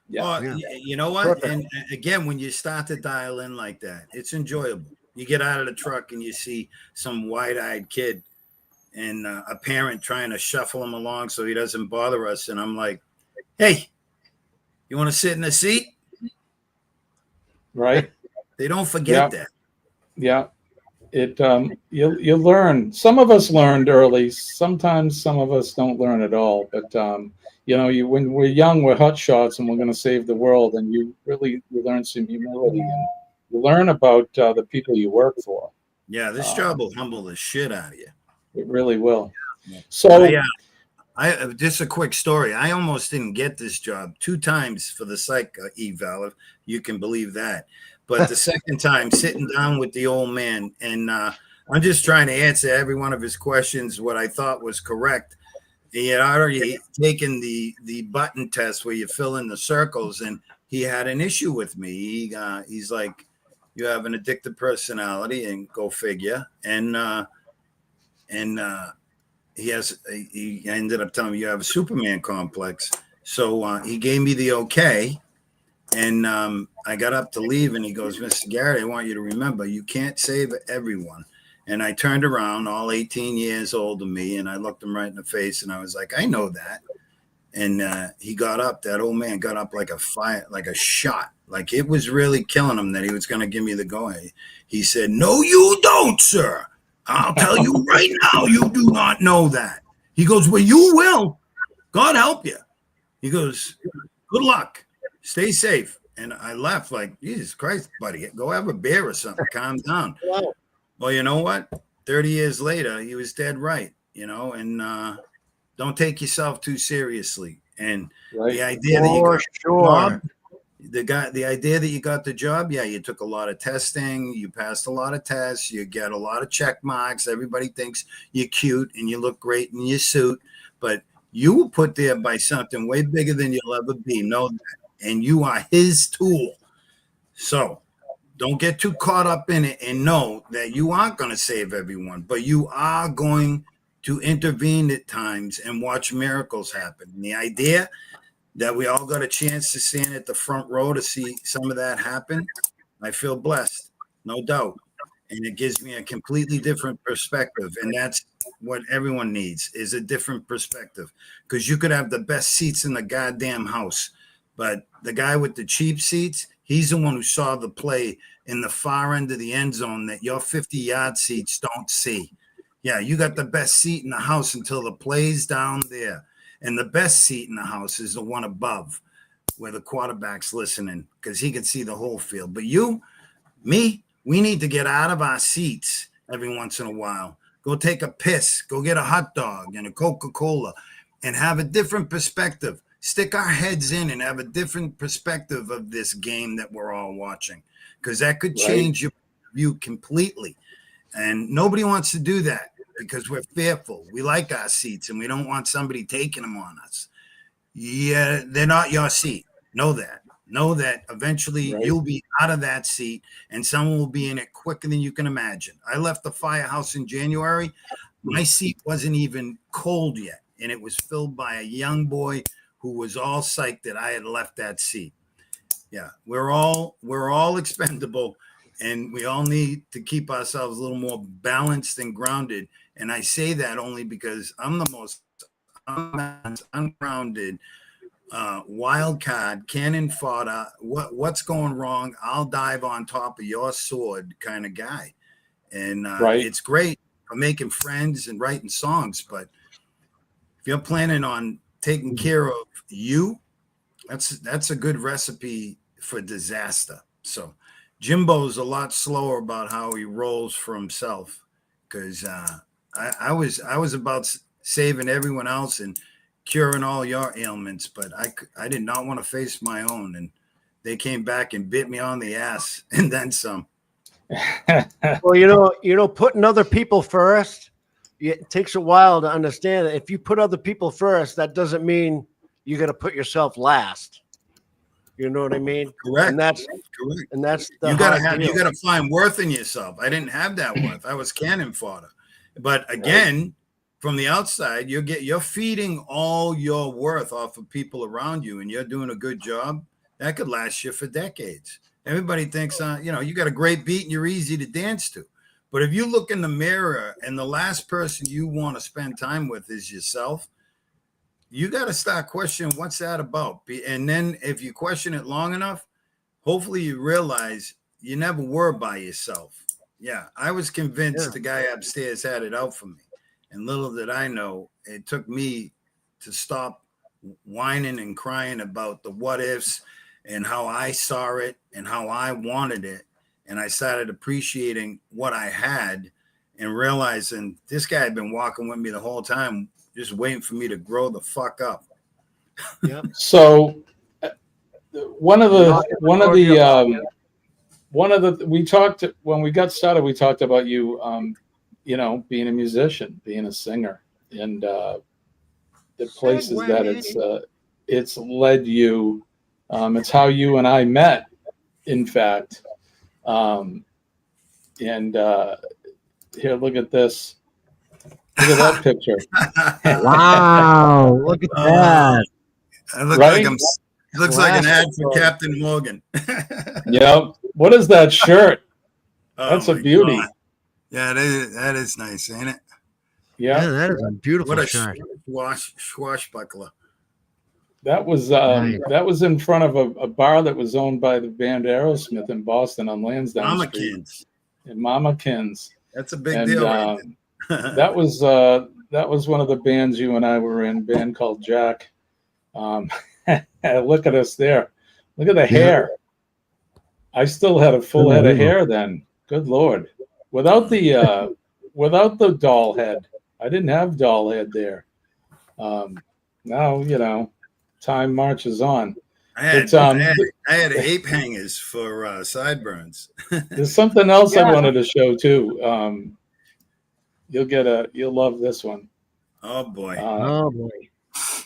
Yeah. Well, you know what? Perfect. And again, when you start to dial in like that, it's enjoyable. You get out of the truck and you see some wide-eyed kid and a parent trying to shuffle him along so he doesn't bother us. And I'm like, hey, you want to sit in the seat? Right. They don't forget that. Yeah. It you learn. Some of us learned early. Sometimes some of us don't learn at all. But when we're young, we're hot shots and we're going to save the world. And you learn some humility, and you learn about the people you work for. Yeah, this job will humble the shit out of you. It really will. So I just a quick story. I almost didn't get this job 2 times for the psych eval, if you can believe that. But the second time, sitting down with the old man, and I'm just trying to answer every one of his questions, what I thought was correct. He had already taken the button test where you fill in the circles, and he had an issue with me. He's like, you have an addictive personality, and go figure. And he ended up telling me you have a Superman complex. So he gave me the okay. And I got up to leave, and he goes, Mr. Garrity, I want you to remember, you can't save everyone. And I turned around, all 18 years older than me, and I looked him right in the face, and I was like, I know that. And he got up, that old man got up like a shot. Like it was really killing him that he was going to give me the go. He said, no, you don't, sir. I'll tell you right now, you do not know that. He goes, well, you will. God help you. He goes, good luck. Stay safe. And I left like, Jesus Christ, buddy, go have a beer or something. Calm down. Wow. Well, you know what? 30 years later, he was dead right, and don't take yourself too seriously. And Right. the idea that you For got sure. the idea that you got the job, yeah, you took a lot of testing, you passed a lot of tests, you get a lot of check marks. Everybody thinks you're cute and you look great in your suit, but you were put there by something way bigger than you'll ever be. Know that. And you are his tool. So don't get too caught up in it, and know that you aren't going to save everyone, but you are going to intervene at times and watch miracles happen. And the idea that we all got a chance to stand at the front row to see some of that happen, I feel blessed, no doubt. And it gives me a completely different perspective. And that's what everyone needs, is a different perspective. Because you could have the best seats in the goddamn house, but the guy with the cheap seats, he's the one who saw the play in the far end of the end zone that your 50-yard seats don't see. Yeah, you got the best seat in the house until the play's down there. And the best seat in the house is the one above, where the quarterback's listening, because he can see the whole field. But you, me, we need to get out of our seats every once in a while. Go take a piss, go get a hot dog and a Coca-Cola, and have a different perspective. Stick our heads in and have a different perspective of this game that we're all watching, because that could change your view completely. And nobody wants to do that, because we're fearful. We like our seats and we don't want somebody taking them on us. Yeah, they're not your seat. Know that. Know that eventually you'll be out of that seat and someone will be in it quicker than you can imagine. I left the firehouse in January. My seat wasn't even cold yet, and it was filled by a young boy who was all psyched that I had left that seat. Yeah, we're all expendable, and we all need to keep ourselves a little more balanced and grounded. And I say that only because I'm the most ungrounded, wild card, cannon fodder. What's going wrong? I'll dive on top of your sword kind of guy. And it's great for making friends and writing songs. But if you're planning on taking care of you, that's a good recipe for disaster. So Jimbo's a lot slower about how he rolls for himself, because I was about saving everyone else and curing all your ailments, but I did not want to face my own, and they came back and bit me on the ass and then some. Well, putting other people first, it takes a while to understand that if you put other people first, that doesn't mean you're going to put yourself last. You know what I mean? Correct. And that's correct. And that's the you gotta find worth in yourself. I didn't have that worth. I was cannon fodder. But again, from the outside, you're feeding all your worth off of people around you, and you're doing a good job. That could last you for decades. Everybody thinks, you got a great beat and you're easy to dance to. But if you look in the mirror and the last person you want to spend time with is yourself, you got to start questioning what's that about. And then if you question it long enough, hopefully you realize you never were by yourself. Yeah, I was convinced the guy upstairs had it out for me. And little did I know, it took me to stop whining and crying about the what ifs and how I saw it and how I wanted it. And I started appreciating what I had and realizing this guy had been walking with me the whole time, just waiting for me to grow the fuck up. Yep. So one of the we talked when we got started, we talked about you, being a musician, being a singer, and the places that it's led you. It's how you and I met, in fact. Here, look at this. Look at that picture. Wow, look at that. It looks like an ad for Captain Morgan. Yep. What is that shirt? That's a beauty. God. Yeah, that is nice, ain't it? Yeah, that is a beautiful shirt. Swashbuckler. That was in front of a bar that was owned by the band Aerosmith in Boston on Lansdowne Mama Street. Kins. And Mama Kins. That's a big deal. Right that was one of the bands you and I were in, a band called Jack. Look at us there. Look at the hair. I still had a full head of hair then. Good Lord. Without the doll head. I didn't have doll head there. Now, time marches on. I had, But I had ape hangers for sideburns. there's something else I Yeah. wanted to show too. You'll love this one. Oh boy. Oh boy.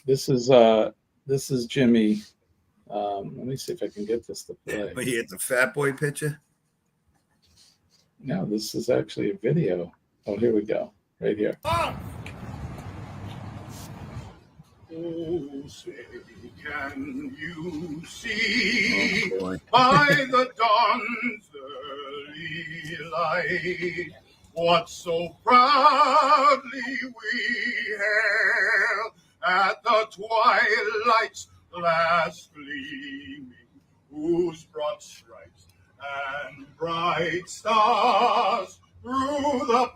This is Jimmy. Let me see if I can get this to play. But you get the fat boy picture? No, this is actually a video. Oh, here we go. Right here. Oh, say, can you see Oh boy. by the dawn's early light what so proudly we hailed at the twilight's last gleaming, whose broad stripes and bright stars through the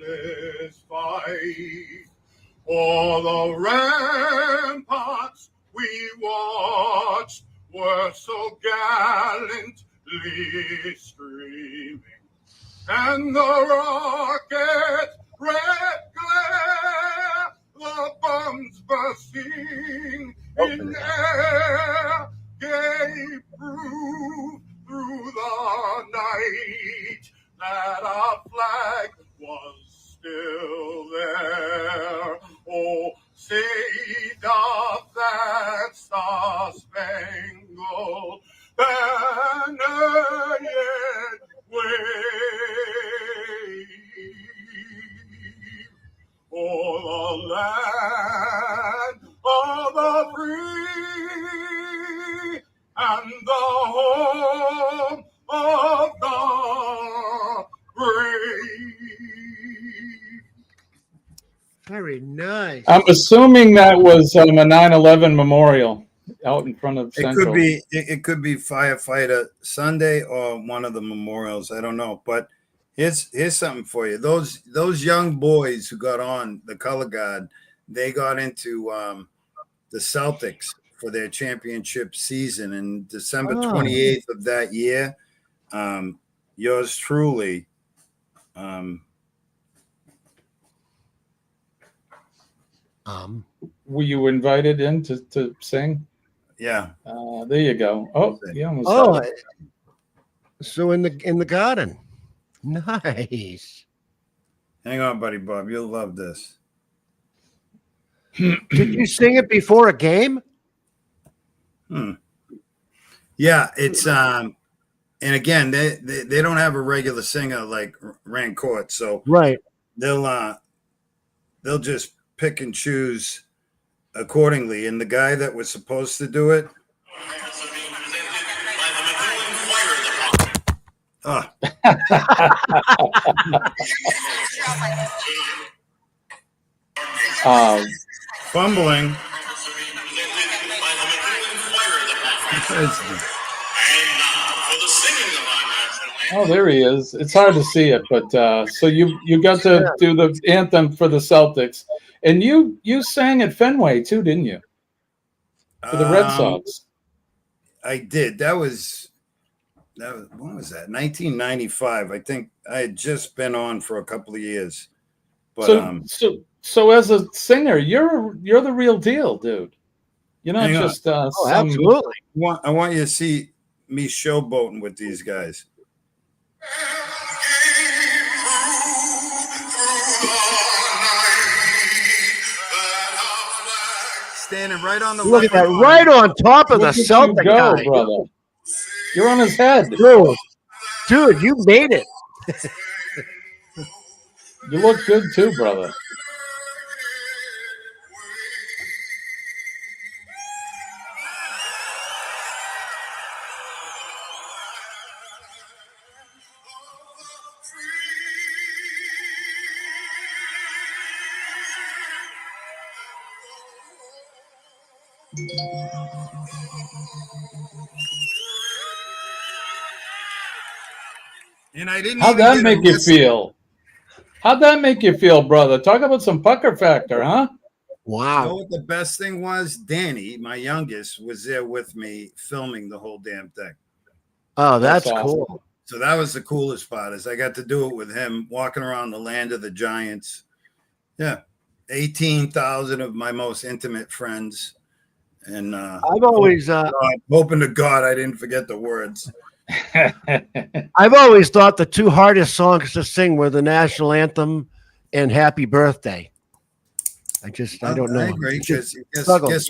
perilous fight. For the ramparts we watched were so gallantly streaming, and the rocket red glare, the bombs bursting in air, gave proof through the night that our flag was still there. Oh, say doth that star-spangled banner yet wave for the land of the free and the home of the brave. Very nice. I'm assuming that was a 9/11 memorial out in front of Central. It could be Firefighter Sunday or one of the memorials. I don't know. But here's something for you. Those young boys who got on the color guard, they got into the Celtics for their championship season. And December 28th of that year, yours truly. Were you invited in to sing? Yeah. There you go. Oh, yeah. Oh, so in the garden. Nice. Hang on, Buddy Bob. You'll love this. Did you sing it before a game? Yeah, it's and again, they don't have a regular singer like Rancourt, so Right. they'll just pick and choose accordingly. And the guy that was supposed to do it, fumbling. Oh, there he is. It's hard to see it, but so you got to do the anthem for the Celtics, and you sang at Fenway too, didn't you? For the Red Sox. I did. That was when was that? 1995. I think I had just been on for a couple of years. But so as a singer, you're the real deal, dude. You're not just absolutely. I want you to see me showboating with these guys. Standing right on the Look at that, right on top of the Celtic guy. Brother. You're on his head. Dude, you made it. You look good too, brother. And I didn't. How'd that make you feel? How'd that make you feel, brother? Talk about some pucker factor, huh? Wow. You know what the best thing was? Danny, my youngest, was there with me filming the whole damn thing. Oh, that's awesome. cool. So that was the coolest part, is I got to do it with him walking around the land of the giants. Yeah. 18,000 of my most intimate friends. And I've always hoping to God I didn't forget the words. I've always thought the two hardest songs to sing were the national anthem and Happy Birthday. I don't know. I agree. Just Guess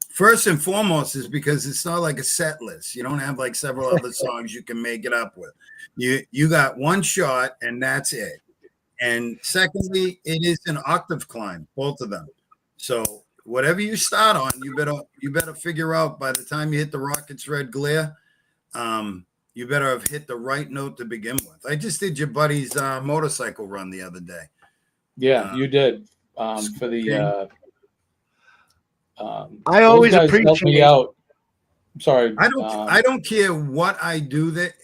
first and foremost is because it's not like a set list. You don't have like several other songs you can make it up with. You got one shot and that's it. And secondly, it is an octave climb, both of them. So whatever you start on, you better figure out by the time you hit the Rocket's red glare, you better have hit the right note to begin with. I just did your buddy's motorcycle run the other day. Yeah, you did. For the I always those guys helped appreciate me out. I'm sorry. I don't care what I do that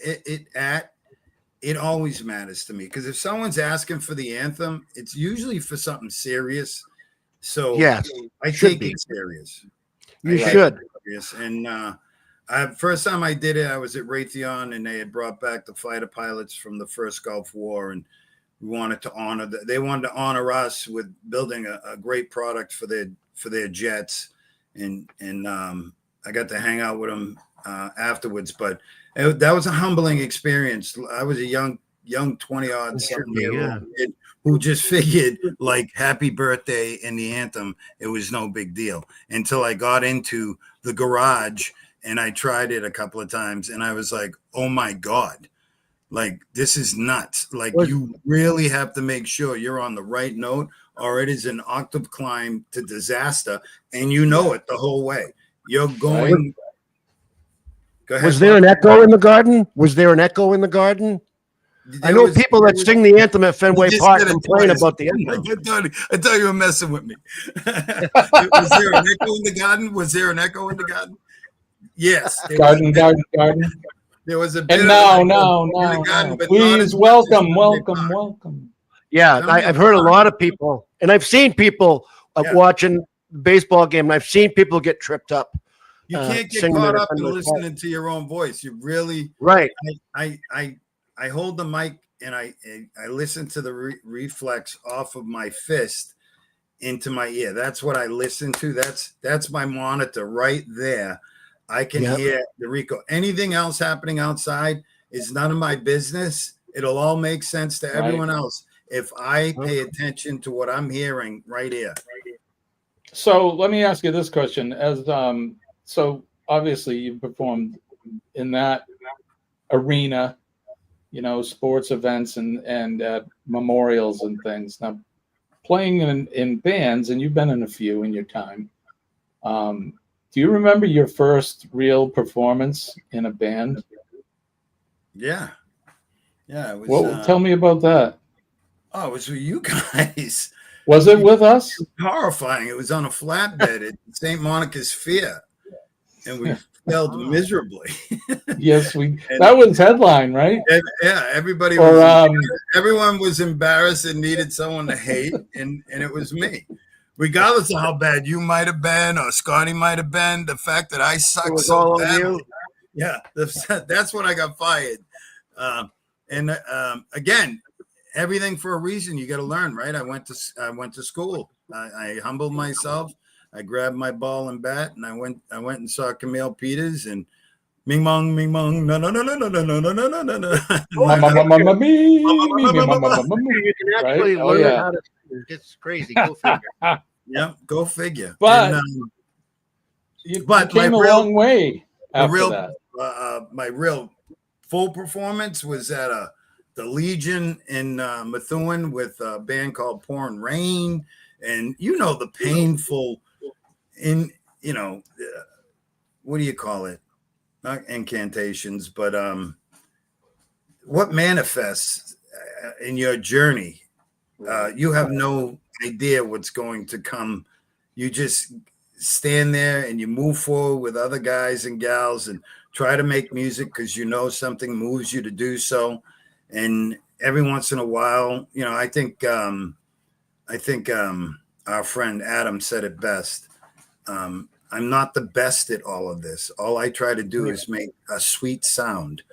it always matters to me, because if someone's asking for the anthem, it's usually for something serious. So yes, I take it serious. You should. And first time I did it, I was at Raytheon, and they had brought back the fighter pilots from the first Gulf War, and we wanted to honor they wanted to honor us with building a great product for their jets, and I got to hang out with them afterwards. But that was a humbling experience. I was a young 20-odd something kid who just figured like happy birthday in the anthem, it was no big deal, until I got into the garage and I tried it a couple of times, and I was like, oh my God, like this is nuts. Like you really have to make sure you're on the right note, or it is an octave climb to disaster, and you know it the whole way. You're going. Go ahead. Was there an echo in the garden? I know people that sing the anthem at Fenway Park complain about the anthem. I thought you were messing with me. Was there an echo in the garden? Was there an echo in the garden? Yes. Garden. There was a bit. And now. Please welcome. Yeah, I've heard a lot of people, and I've seen people watching the baseball game, and I've seen people get tripped up. You can't get caught up in listening to your own voice. You really right. I hold the mic and I listen to the reflex off of my fist into my ear. That's what I listen to. That's my monitor right there. I can hear the Rico. Anything else happening outside is none of my business. It'll all make sense to everyone else if I pay attention to what I'm hearing right here. So let me ask you this question: so obviously you performed in that arena, sports events and memorials and things. Now, playing in bands, and you've been in a few in your time. Do you remember your first real performance in a band? Yeah. It was, tell me about that. Oh, it was with you guys. Was it with us? It was horrifying. It was on a flatbed at St. Monica's Fair, and we failed miserably. Yes, that was headline, right? Yeah, everybody everyone was embarrassed and needed someone to hate, and it was me. Regardless of how bad you might have been or Scotty might have been, the fact that I sucked so badly, that's when I got fired. Again, everything for a reason. You got to learn, right? I went to school. I humbled myself. I grabbed my ball and bat, and I went and saw Camille Peters and Ming Mong, no. You can actually learn how to. It's crazy. Go figure. Yeah, go figure. But you came a long way after that. My real full performance was at the Legion in Methuen with a band called Pouring Rain, and the painful what do you call it? Not incantations, but what manifests in your journey. You have no idea what's going to come. You just stand there and you move forward with other guys and gals and try to make music because something moves you to do so. And every once in a while, I think our friend Adam said it best. I'm not the best at all of this. All I try to do is make a sweet sound.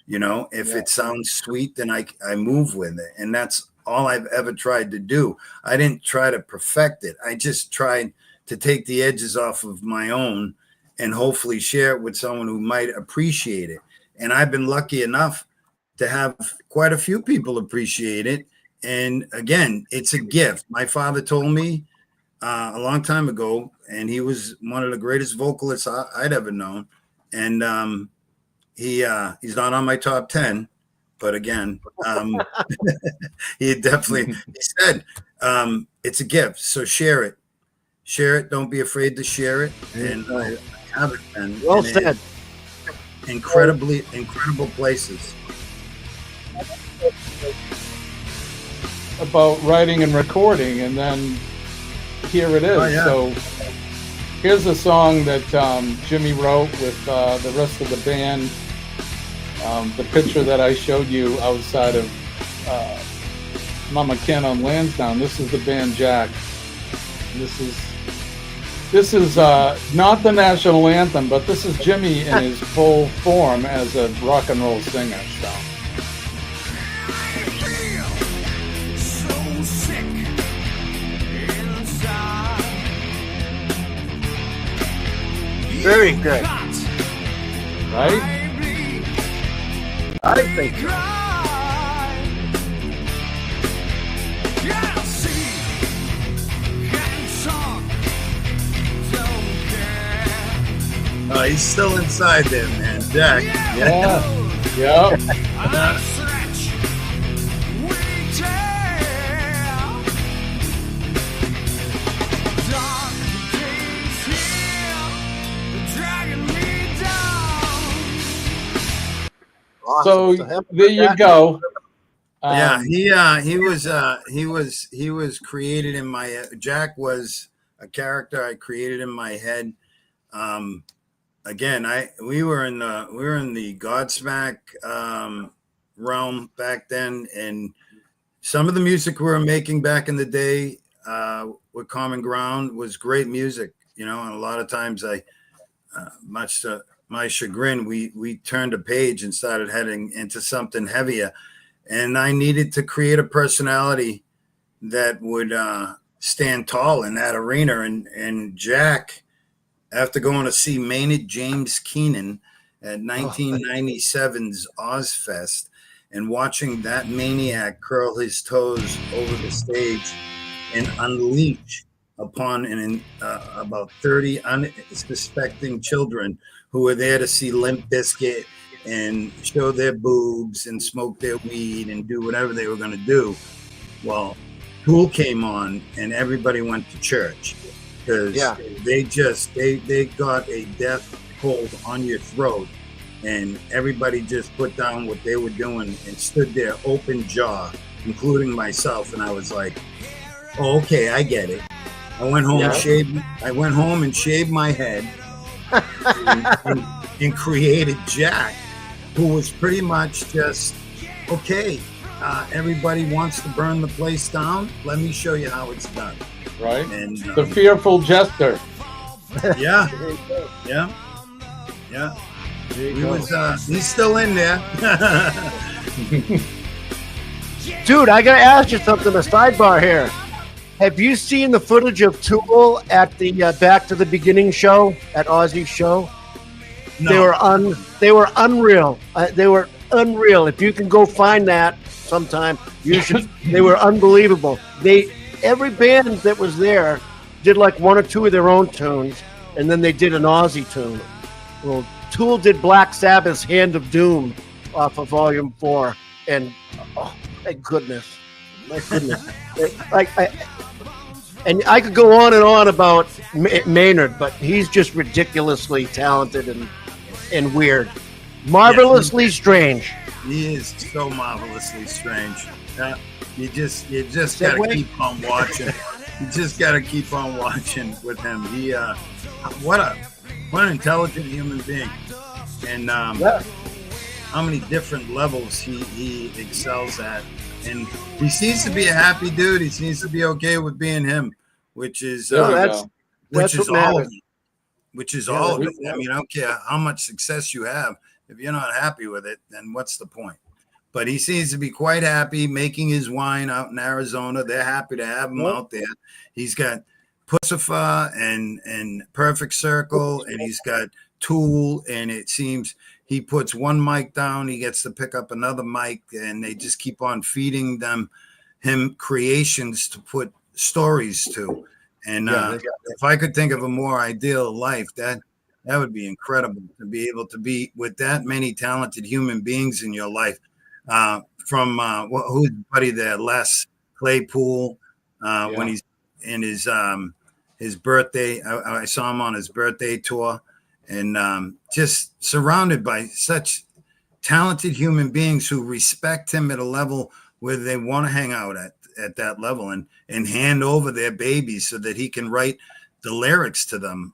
If it sounds sweet, then I move with it. And that's all I've ever tried to do. I didn't try to perfect it. I just tried to take the edges off of my own and hopefully share it with someone who might appreciate it. And I've been lucky enough to have quite a few people appreciate it. And again, it's a gift. My father told me a long time ago, and he was one of the greatest vocalists I'd ever known. And he's not on my top 10, but again, he said, it's a gift. So share it. Don't be afraid to share it. And I have it. And, Well said. Incredible places. About writing and recording, and then here it is. Oh, yeah. So here's a song that Jimmy wrote with the rest of the band. The picture that I showed you outside of Mama Ken on Lansdowne, this is the band Jack. This is not the national anthem, but this is Jimmy in his full form as a rock and roll singer. So. Very good. Right? I think so. Oh, he's still inside there, man. Jack. Yeah. Yep. So there you go. Yeah, he was created in my. Jack was a character I created in my head. Again, we were in the Godsmack realm back then, and some of the music we were making back in the day with Common Ground was great music, and a lot of times much to my chagrin, we turned a page and started heading into something heavier, and I needed to create a personality that would stand tall in that arena, and Jack, after going to see Maynard James Keenan at 1997's Ozfest and watching that maniac curl his toes over the stage and unleash upon about 30 unsuspecting children who were there to see Limp Bizkit and show their boobs and smoke their weed and do whatever they were going to do. Well, Tool came on and everybody went to church. Because they got a death hold on your throat, and everybody just put down what they were doing and stood there open jaw, including myself. And I was like, "Oh, okay, I get it." I went home and shaved my head, and created Jack, who was pretty much just okay. Everybody wants to burn the place down. Let me show you how it's done. Right, and the fearful jester. Yeah. He's still in there. Dude, I gotta ask you something. A sidebar here. Have you seen the footage of Tool at the Back to the Beginning show at Ozzy's show? No. They were unreal. They were unreal. If you can go find that sometime, you should. They were unbelievable. Every band that was there did like one or two of their own tunes, and then they did an Ozzy tune. Well, Tool did Black Sabbath's Hand of Doom off of Volume 4, and oh, my goodness. And I could go on and on about Maynard, but he's just ridiculously talented and weird. Marvelously strange. He is so marvelously strange. You just gotta keep on watching. You just gotta keep on watching with him. He what an intelligent human being, and how many different levels he excels at. And he seems to be a happy dude. He seems to be okay with being him, which is all of it. I mean, I don't care how much success you have. If you're not happy with it, then what's the point? but he seems to be quite happy making his wine out in Arizona. They're happy to have him out there. He's got Pussifer and Perfect Circle, and he's got Tool, and it seems he puts one mic down, he gets to pick up another mic, and they just keep on feeding him creations to put stories to. And if I could think of a more ideal life, that would be incredible, to be able to be with that many talented human beings in your life. From who's buddy there, Les Claypool, when he's in his birthday. I saw him on his birthday tour, and just surrounded by such talented human beings who respect him at a level where they want to hang out at that level, and hand over their babies so that he can write the lyrics to them,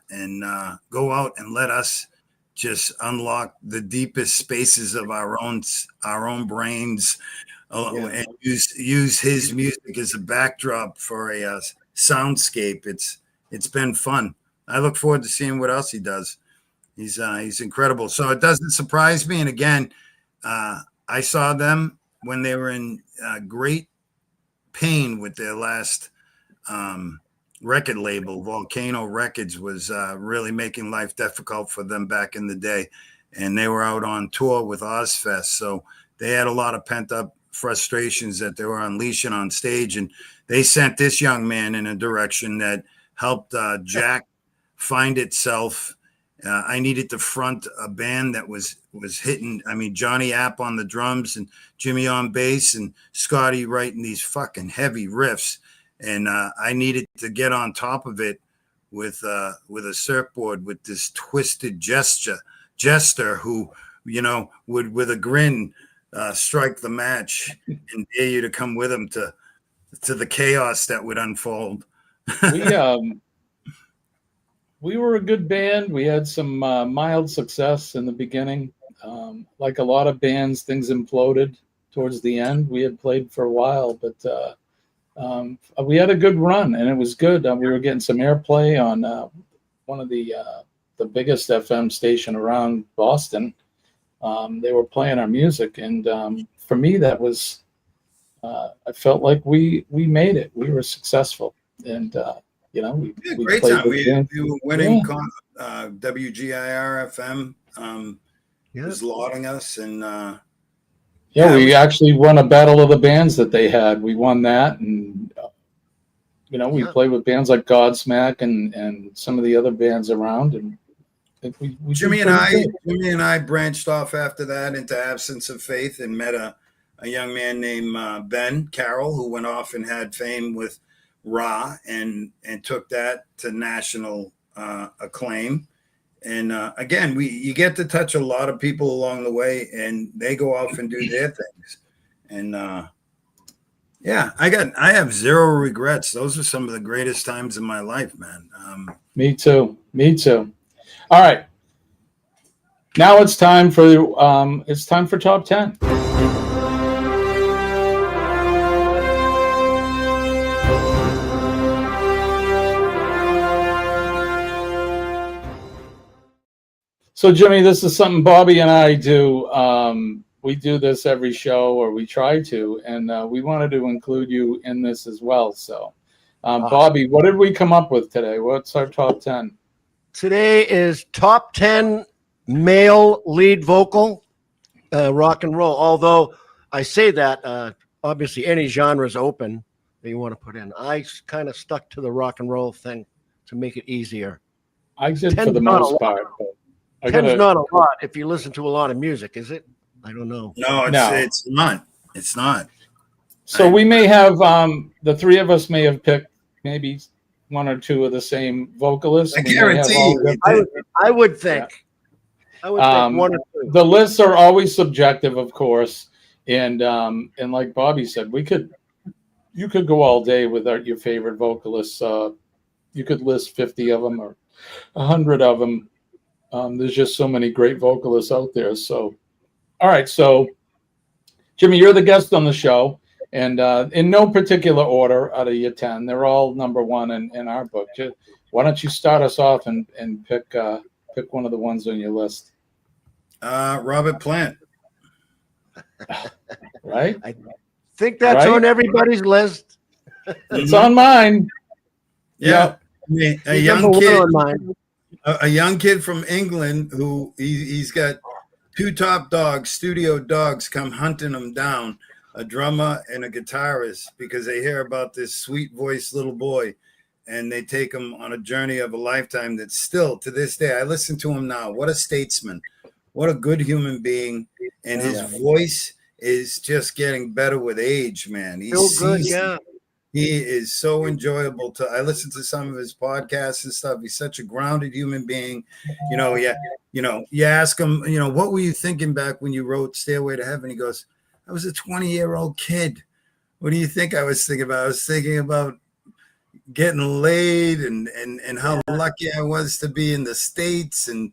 and go out and let us just unlock the deepest spaces of our own brains, and use his music as a backdrop for a soundscape. It's been fun. I look forward to seeing what else he does. He's incredible. So it doesn't surprise me. And again, I saw them when they were in great pain with their last record label. Volcano Records was really making life difficult for them back in the day, and they were out on tour with Ozfest, so they had a lot of pent-up frustrations that they were unleashing on stage, and they sent this young man in a direction that helped Jack find itself. I needed to front a band that was hitting. I mean, Johnny App on the drums and Jimmy on bass and Scotty writing these fucking heavy riffs. And I needed to get on top of it with a surfboard with this twisted jester who, would with a grin strike the match and dare you to come with him to the chaos that would unfold. We were a good band. We had some mild success in the beginning. Like a lot of bands, things imploded towards the end. We had played for a while, but we had a good run, and it was good. We were getting some airplay on one of the biggest FM station around Boston. They were playing our music, and for me, that was I felt like we made it. We were successful, and we great played time. with We were winning. WGIR FM was lauding us, and we actually won a battle of the bands that they had. We won that, and we played with bands like Godsmack and some of the other bands around. And we Jimmy and I branched off after that into Absence of Faith and met a young man named Ben Carroll, who went off and had fame with Ra and took that to national acclaim. And again, you get to touch a lot of people along the way, and they go off and do their things. And I have zero regrets. Those are some of the greatest times in my life, man. Me too. All right, now it's time for top 10. So, Jimmy, this is something Bobby and I do. We do this every show, or we try to, and we wanted to include you in this as well. So, Bobby, what did we come up with today? What's our top 10? Today is top 10 male lead vocal rock and roll. Although I say that, obviously any genre is open that you want to put in. I kind of stuck to the rock and roll thing to make it easier. I did for the most part. But 10's not a lot if you listen to a lot of music, is it? I don't know. No, it's not. It's not. So we may have the three of us may have picked maybe one or two of the same vocalists. I guarantee. I would think. I would think one or two. The lists are always subjective, of course, and like Bobby said, you could go all day with your favorite vocalists. You could list 50 of them or 100 of them. There's just so many great vocalists out there. So, all right. So, Jimmy, you're the guest on the show, and in no particular order out of your 10, they're all number one in our book. Why don't you start us off and pick one of the ones on your list? Robert Plant. Right? I think that's Right? on everybody's list. It's on mine. Yeah. I mean, a He's young number one kid, on mine. a young kid from England who he's got two top dogs, studio dogs, come hunting him down, a drummer and a guitarist, because they hear about this sweet voiced little boy, and they take him on a journey of a lifetime that still to this day I listen to him now. What a statesman, what a good human being, and his voice is just getting better with age, man. Feel good, yeah. He is so enjoyable to. I listen to some of his podcasts and stuff. He's such a grounded human being. You ask him, what were you thinking back when you wrote Stairway to Heaven? He goes, I was a 20-year-old kid. What do you think I was thinking about? I was thinking about getting laid and how lucky I was to be in the States, and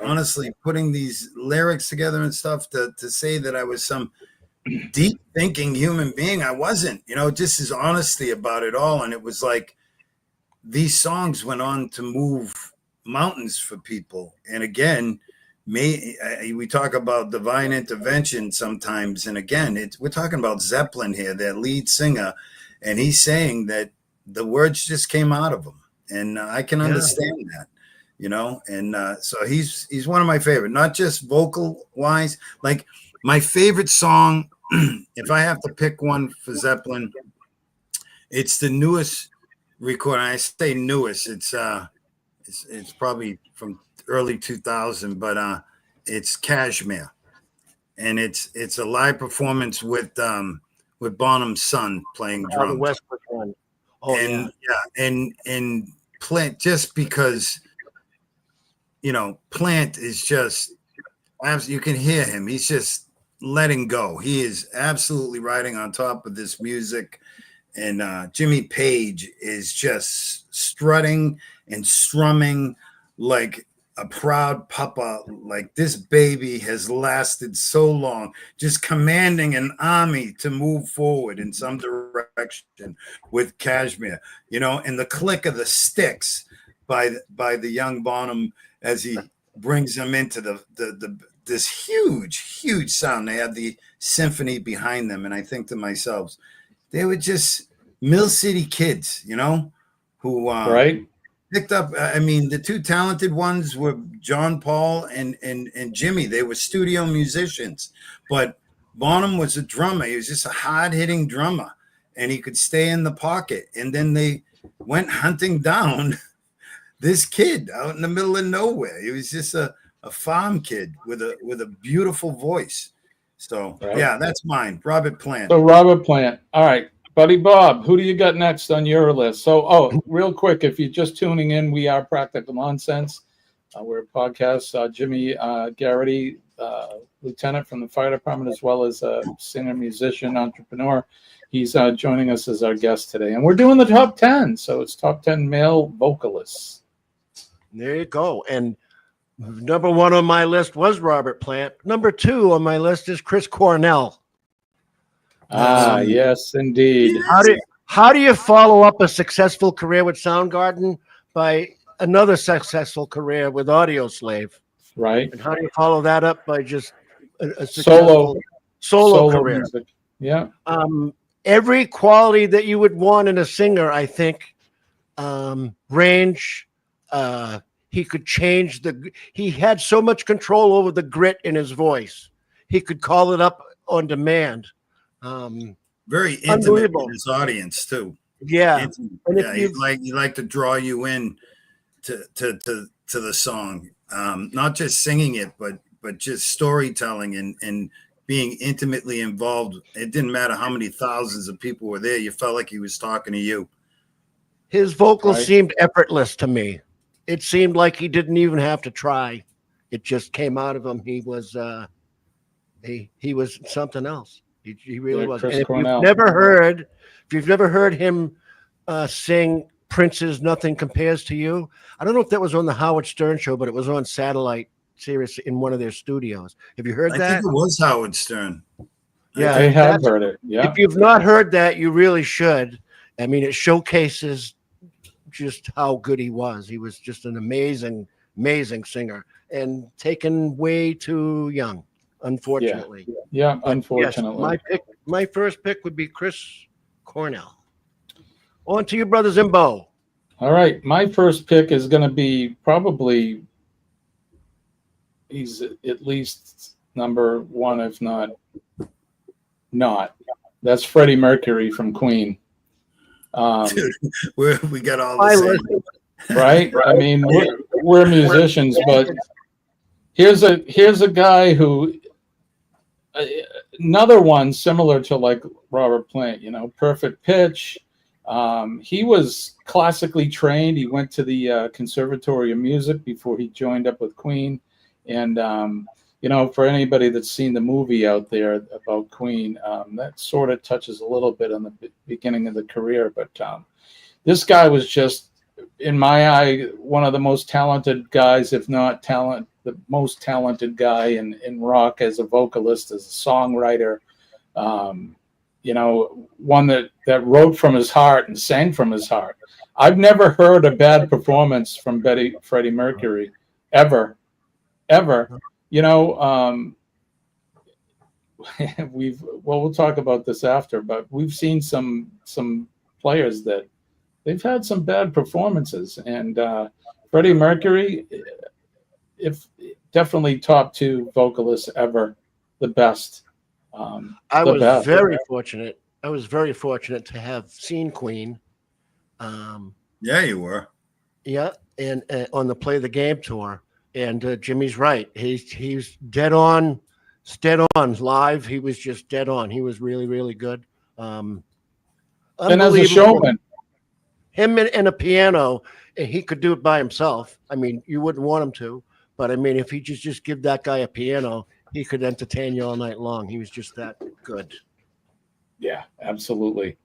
honestly putting these lyrics together and stuff to say that I was some deep thinking human being. I wasn't, just his honesty about it all. And it was like these songs went on to move mountains for people. And again, we talk about divine intervention sometimes, and again, we're talking about Zeppelin here, their lead singer, and he's saying that the words just came out of him, and I can understand that, and so he's one of my favorite, not just vocal wise. Like my favorite song, if I have to pick one for Zeppelin, it's the newest recording. I say newest, it's probably from early 2000, but it's Kashmir, and it's a live performance with Bonham's son playing drums. The Westwood one. Oh, and and Plant, just because Plant is just, you can hear him. He's just letting go. He is absolutely riding on top of this music. And Jimmy Page is just strutting and strumming like a proud papa. Like, this baby has lasted so long, just commanding an army to move forward in some direction with Kashmir, and the click of the sticks by the young Bonham as he brings them into this huge sound. They have the symphony behind them, and I think to myself, they were just Mill City kids, who Right. picked up. I mean, the two talented ones were John Paul and Jimmy. They were studio musicians, but Bonham was a drummer. He was just a hard-hitting drummer, and he could stay in the pocket. And then they went hunting down this kid out in the middle of nowhere. He was just a farm kid with a beautiful voice. So yeah, that's mine, Robert Plant. So Robert Plant. All right. Buddy Bob, who do you got next on your list? So, real quick, if you're just tuning in, we are Practical Nonsense. We're a podcast. Jimmy Garrity, lieutenant from the fire department, as well as a singer, musician, entrepreneur. He's joining us as our guest today. And we're doing the top 10. So it's top 10 male vocalists. There you go. And number one on my list was Robert Plant. Number two on my list is Chris Cornell. Yes, indeed. How do you follow up a successful career with Soundgarden by another successful career with Audio Slave? Right. And how do you follow that up by just a solo career? Music. Yeah. Every quality that you would want in a singer, I think. Range. He could change he had so much control over the grit in his voice. He could call it up on demand. Very intimate with his audience too. Yeah, he like to draw you in to the song, not just singing it, but just storytelling and being intimately involved. It didn't matter how many thousands of people were there; you felt like he was talking to you. His vocals seemed effortless to me. It seemed like he didn't even have to try; it just came out of him. He was something else. He really was. And if you've never heard him sing Prince's "Nothing Compares to You," I don't know if that was on the Howard Stern show, but it was on satellite series in one of their studios. Have you heard that? I think it was Howard Stern. Yeah, I have heard it. Yeah. If you've not heard that, you really should. I mean, it showcases just how good he was. He was just an amazing singer, and taken way too young. unfortunately. Yeah, But unfortunately. yes, my first pick would be Chris Cornell. On to you, brother Zimbo. All right, my first pick is going to be probably he's at least number one, if not. That's Freddie Mercury from Queen. Dude, we got all the same. Right? I mean, we're musicians, but here's a guy who another one similar to like Robert Plant, perfect pitch. He was classically trained. He went to the Conservatory of Music before he joined up with Queen. And, for anybody that's seen the movie out there about Queen, that sort of touches a little bit on the beginning of the career. But this guy was just, in my eye, one of the most talented guys, if not the most talented guy in rock as a vocalist, as a songwriter. One that wrote from his heart and sang from his heart. I've never heard a bad performance from Freddie Mercury, ever. We'll talk about this after, but we've seen some players that they've had some bad performances, and Freddie Mercury, if definitely top 2 vocalists ever, the best. I was very fortunate. I was very fortunate to have seen Queen. Yeah, you were. Yeah, and on the Play the Game tour. And Jimmy's right. He's dead on live. He was just dead on. He was really, really good. And as a showman, him and a piano, and he could do it by himself. I mean, you wouldn't want him to, but I mean, if he just give that guy a piano, he could entertain you all night long. He was just that good. Yeah, absolutely.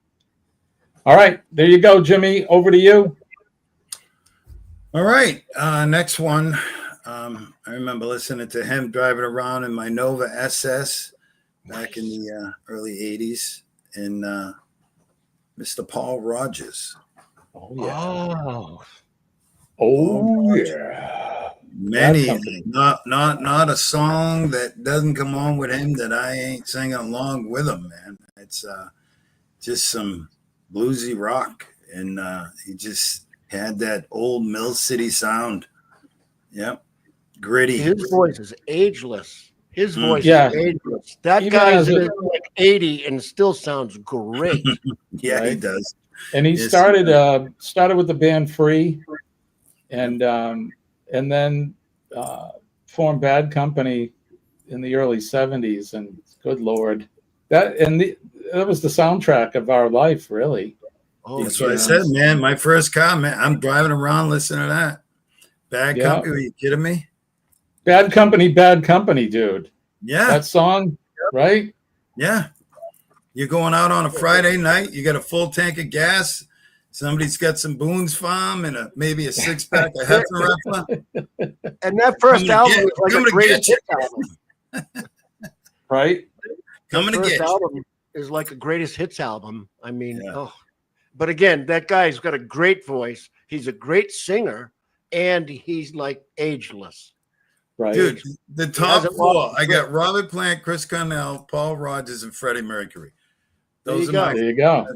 All right, there you go, Jimmy. Over to you. All right, next one. I remember listening to him driving around in my Nova SS back in the early 80s, and Mr. Paul Rodgers. Oh, yeah. Oh yeah. Many, not a song that doesn't come on with him that I ain't singing along with him, man. It's just some bluesy rock, and he just had that old Mill City sound. Yep. Gritty. His voice is ageless. His voice is ageless. That Even guy's like 80 and still sounds great. Yeah, right? He does. And he started with the band Free, and then formed Bad Company in the early 70s. And good Lord, that was the soundtrack of our life, really. Oh, that's what I said, man. My first car, man. I'm driving around listening to that. Bad Company. Are you kidding me? Bad Company, dude. Yeah. That song, right? Yeah. You're going out on a Friday night. You got a full tank of gas. Somebody's got some Boone's Farm and maybe a 6-pack of Hefeweizen. And that first album was like a greatest hits album. Right? Coming to get album is like a greatest hits album. I mean, but again, that guy's got a great voice. He's a great singer, and he's like ageless. Right. Dude, the top 4, I got Robert Plant, Chris Cornell, Paul Rodgers, and Freddie Mercury. Those are my. There you go.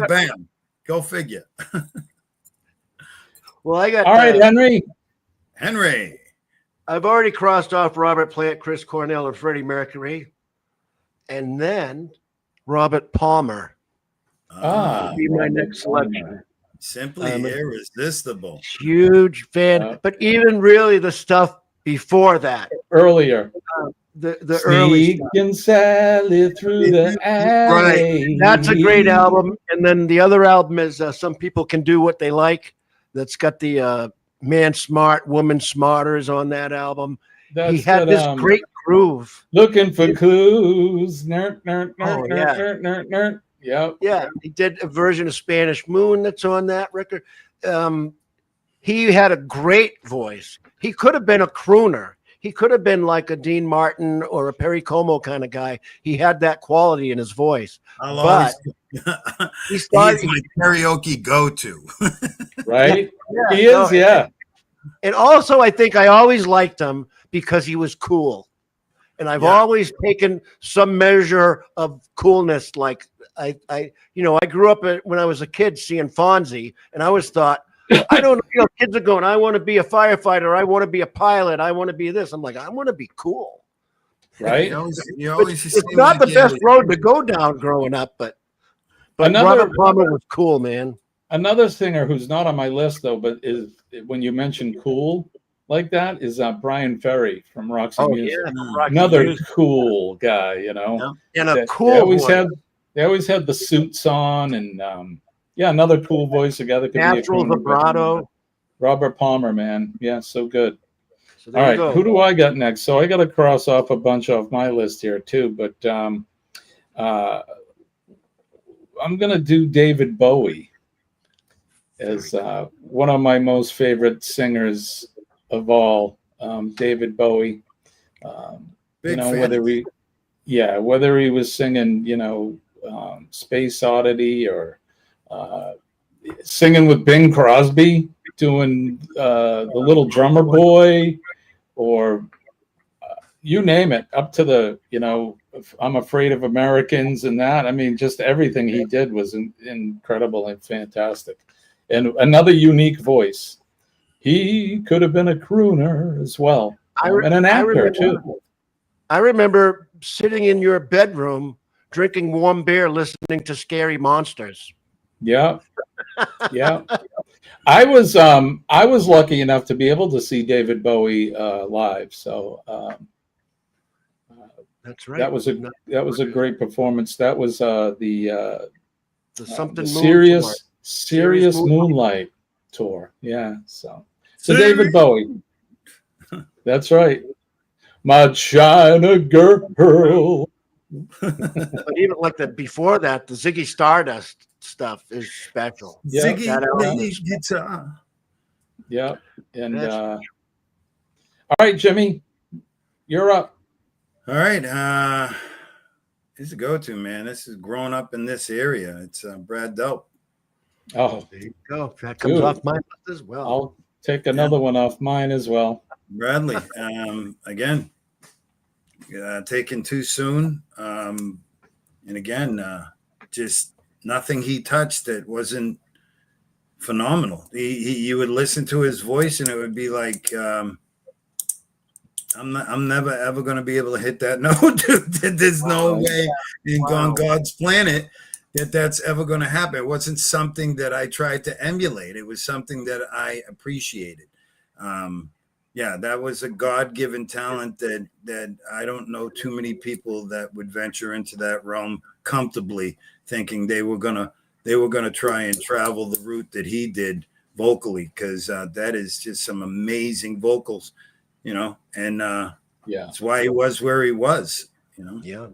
Bam. Go figure. Well, I got. All right, Henry. I've already crossed off Robert Plant, Chris Cornell, and Freddie Mercury, and then Robert Palmer. Would be my next selection. Simply irresistible. Huge fan, but even really the stuff before that, earlier, the early and Sally through the alley. Right, that's a great album. And then the other album is Some People Can Do What They Like. That's got the Man Smart, Woman Smarters on that album. He had this great groove. Looking for clues. Nerd, nerd, nerd, nerd, nerd, nerd. Yep. Yeah, he did a version of Spanish Moon that's on that record. He had a great voice. He could have been a crooner. He could have been like a Dean Martin or a Perry Como kind of guy. He had that quality in his voice. But he's my karaoke go-to. Right? Yeah, he is, yeah. And also, I think I always liked him because he was cool. And I've Yeah. always taken some measure of coolness. Like I grew up when I was a kid seeing Fonzie, and I always thought, I don't know, kids are going, I want to be a firefighter. I want to be a pilot. I want to be this. I'm like, I want to be cool. Right. You always It's not the best road to go down growing up, but Robert Palmer was cool, man. Another singer who's not on my list though, but is when you mention cool like that is Brian Ferry from Roxy Music. Yeah, Another cool guy, you know. And a They cool always one. had the suits on, and another cool voice together. Could Natural be a vibrato. Robert Palmer, man. Yeah, so good. So All right, who do I got next? So I got to cross off a bunch off my list here too, but I'm gonna do David Bowie as one of my most favorite singers of all. David Bowie. Big whether he was singing, Space Oddity or singing with Bing Crosby, doing the Little Drummer Boy, or you name it, up to the, I'm Afraid of Americans and that. I mean, just everything he did was incredible and fantastic. And another unique voice. He could have been a crooner as well, and an actor too. I remember sitting in your bedroom, drinking warm beer, listening to Scary Monsters. Yeah, yeah. I was lucky enough to be able to see David Bowie live. So that's right. That was a great performance. That was the Serious Moonlight tour. Yeah. So David Bowie. That's right. My China girl. But even like before that, the Ziggy Stardust stuff is special. Yeah. Ziggy guitar. Yeah. And all right, Jimmy, you're up. All right. This is a go-to, man. This is growing up in this area. It's Brad Delp. Oh, there you go. That comes off my list as well. I'll take another one off mine as well. Bradley, again, taken too soon. And again, just nothing he touched that wasn't phenomenal. You would listen to his voice and it would be like, I'm never ever going to be able to hit that note. There's no way on God's planet that's ever going to happen. It wasn't something that I tried to emulate. It was something that I appreciated. That was a God-given talent that I don't know too many people that would venture into that realm comfortably, thinking they were gonna try and travel the route that he did vocally, because that is just some amazing vocals, and that's why he was where he was, Yeah.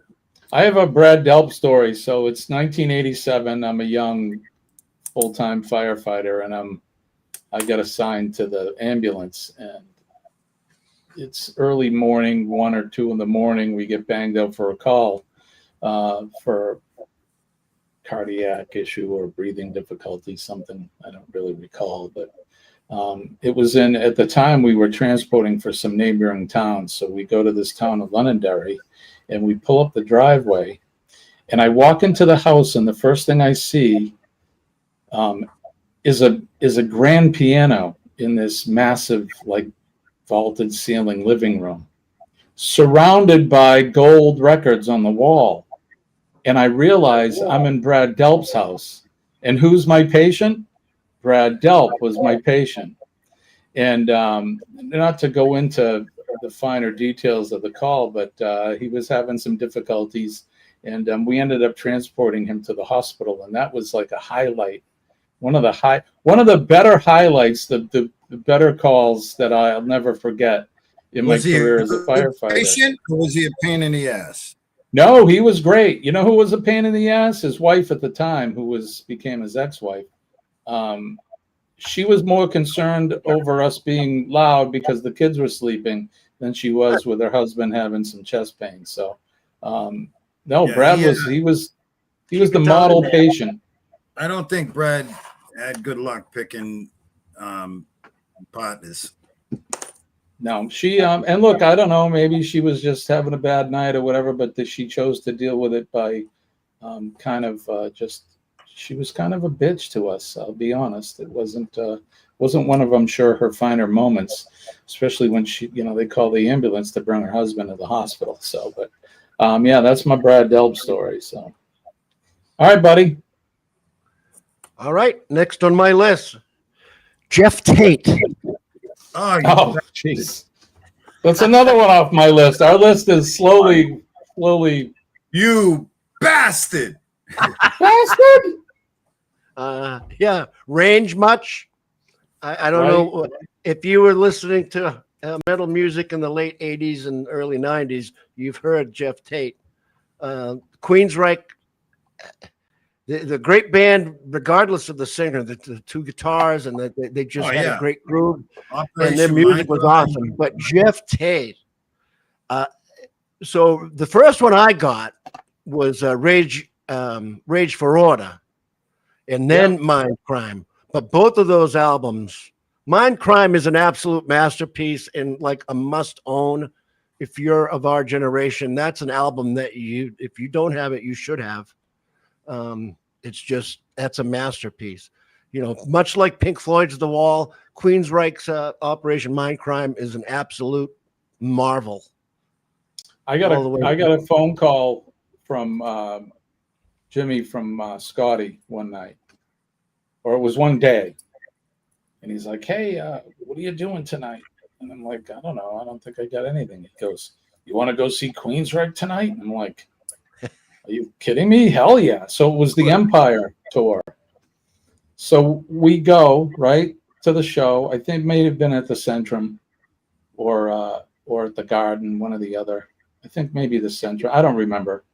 I have a Brad Delp story. So it's 1987. I'm a young full-time firefighter, and I got assigned to the ambulance, and it's early morning, 1 or 2 in the morning. We get banged up for a call for cardiac issue or breathing difficulty, something I don't really recall, but it was at the time we were transporting for some neighboring towns. So we go to this town of Londonderry, and we pull up the driveway, and I walk into the house, and the first thing I see is a grand piano in this massive, like, vaulted ceiling living room, surrounded by gold records on the wall. And I realize I'm in Brad Delp's house. And who's my patient? Brad Delp was my patient. And not to go into the finer details of the call, but he was having some difficulties, and we ended up transporting him to the hospital. And that was like a highlight, one of the better highlights, the better calls that I'll never forget in my career as a firefighter. Patient, or was he a pain in the ass? No, he was great. You know who was a pain in the ass? His wife at the time, who became his ex-wife. She was more concerned over us being loud because the kids were sleeping than she was with her husband having some chest pain. So, Brad was the model patient. I don't think Brad had good luck picking partners. No, she and look, I don't know, maybe she was just having a bad night or whatever, but she chose to deal with it by kind of just she was kind of a bitch to us. I'll be honest. It wasn't one of, I'm sure, her finer moments, especially when they call the ambulance to bring her husband to the hospital. So, but yeah, that's my Brad Delp story. So, all right, buddy. All right, next on my list, Jeff Tate. Oh, jeez. That's another one off my list. Our list is slowly. you bastard! Bastard! Yeah, range much? I don't know if you were listening to metal music in the late 80s and early 90s, you've heard Jeff Tate. Queensryche, the great band, regardless of the singer, the two guitars, and they just had a great groove, and their music was awesome. But Jeff Tate, so the first one I got was Rage for Order, and then Mind Crime. But both of those albums, Mind Crime is an absolute masterpiece and like a must own. If you're of our generation, that's an album that if you don't have it, you should have. That's a masterpiece. Much like Pink Floyd's The Wall, Queensryche's Operation Mind Crime is an absolute marvel. I got a phone call from Jimmy from Scotty one night, or it was one day, and he's like, "Hey, what are you doing tonight?" And I'm like, "I don't know. I don't think I got anything." He goes, "You want to go see Queensryche tonight?" And I'm like, "Are you kidding me? Hell yeah!" So it was the Empire tour. So we go right to the show. I think it may have been at the Centrum or at the Garden, one or the other. I think maybe the Centrum. I don't remember.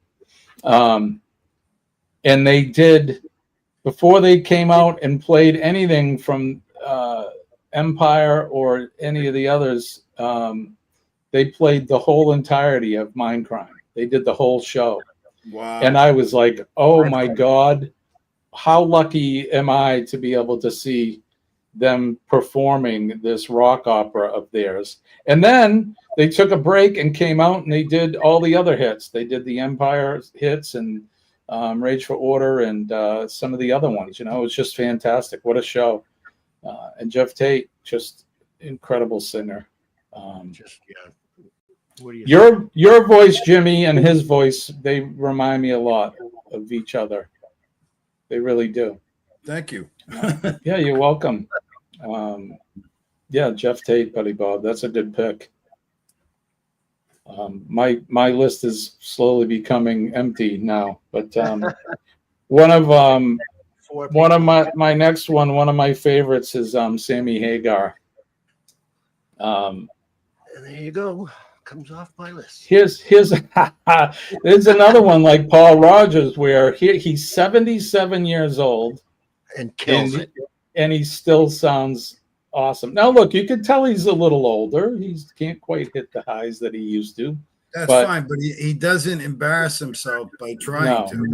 And they did, before they came out and played anything from Empire or any of the others, they played the whole entirety of Mind Crime. They did the whole show. Wow. And I was like, oh my God, how lucky am I to be able to see them performing this rock opera of theirs. And then they took a break and came out and they did all the other hits. They did the Empire hits and Rage for Order and some of the other ones. It was just fantastic. What a show. And Jeff Tate, just incredible singer. What do you your voice, Jimmy, and his voice, they remind me a lot of each other. They really do. Thank you. Yeah, you're welcome. Yeah, Jeff Tate, Buddy Bob. That's a good pick. My list is slowly becoming empty now, but one of my next one of my favorites is Sammy Hagar. There you go. Comes off my list. Here's there's another one like Paul Rogers where he's 77 years old and kills it, and he still sounds awesome. Now look, you can tell he's a little older. He can't quite hit the highs that he used to. That's fine, but he doesn't embarrass himself by trying to.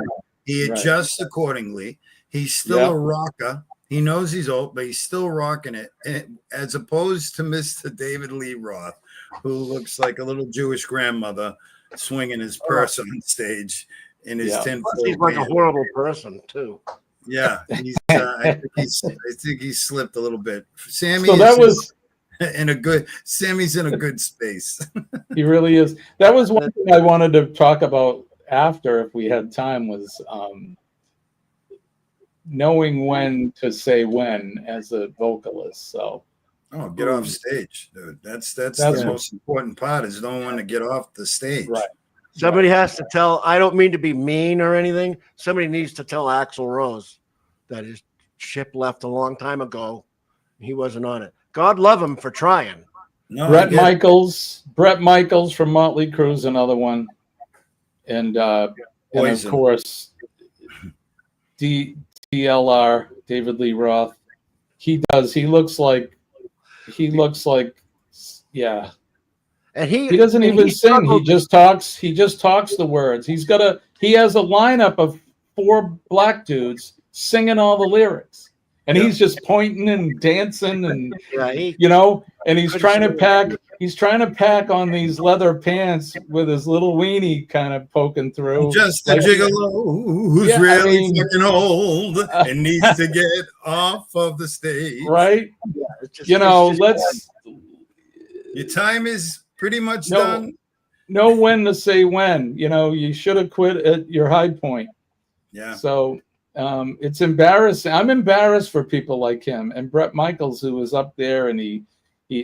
He adjusts accordingly. He's still a rocker. He knows he's old, but he's still rocking it. And as opposed to Mr. David Lee Roth, who looks like a little Jewish grandmother swinging his purse on stage in his tin. He's like a horrible person too. Yeah, I think he slipped a little bit. Sammy, so that was Sammy's in a good space. He really is. That was one thing I wanted to talk about after, if we had time, was knowing when to say when as a vocalist. So get off stage, dude. That's the most important part, is knowing when to get off the stage. Right. Somebody has to tell, I don't mean to be mean or anything. Somebody needs to tell Axl Rose that his ship left a long time ago. He wasn't on it. God love him for trying. No, Brett Michaels from Motley Crue's another one. And of course, DLR, David Lee Roth. He looks like, And he doesn't even sing. He just talks the words. He has a lineup of 4 black dudes singing all the lyrics. and he's just pointing and dancing and Yeah, and he's trying to pack on these leather pants with his little weenie kind of poking through. Just a gigolo who's really fucking old and needs to get off of the stage. Right? Your time is pretty much done. Know when to say when. You should have quit at your high point. Yeah. So it's embarrassing. I'm embarrassed for people like him and Bret Michaels, who was up there, and he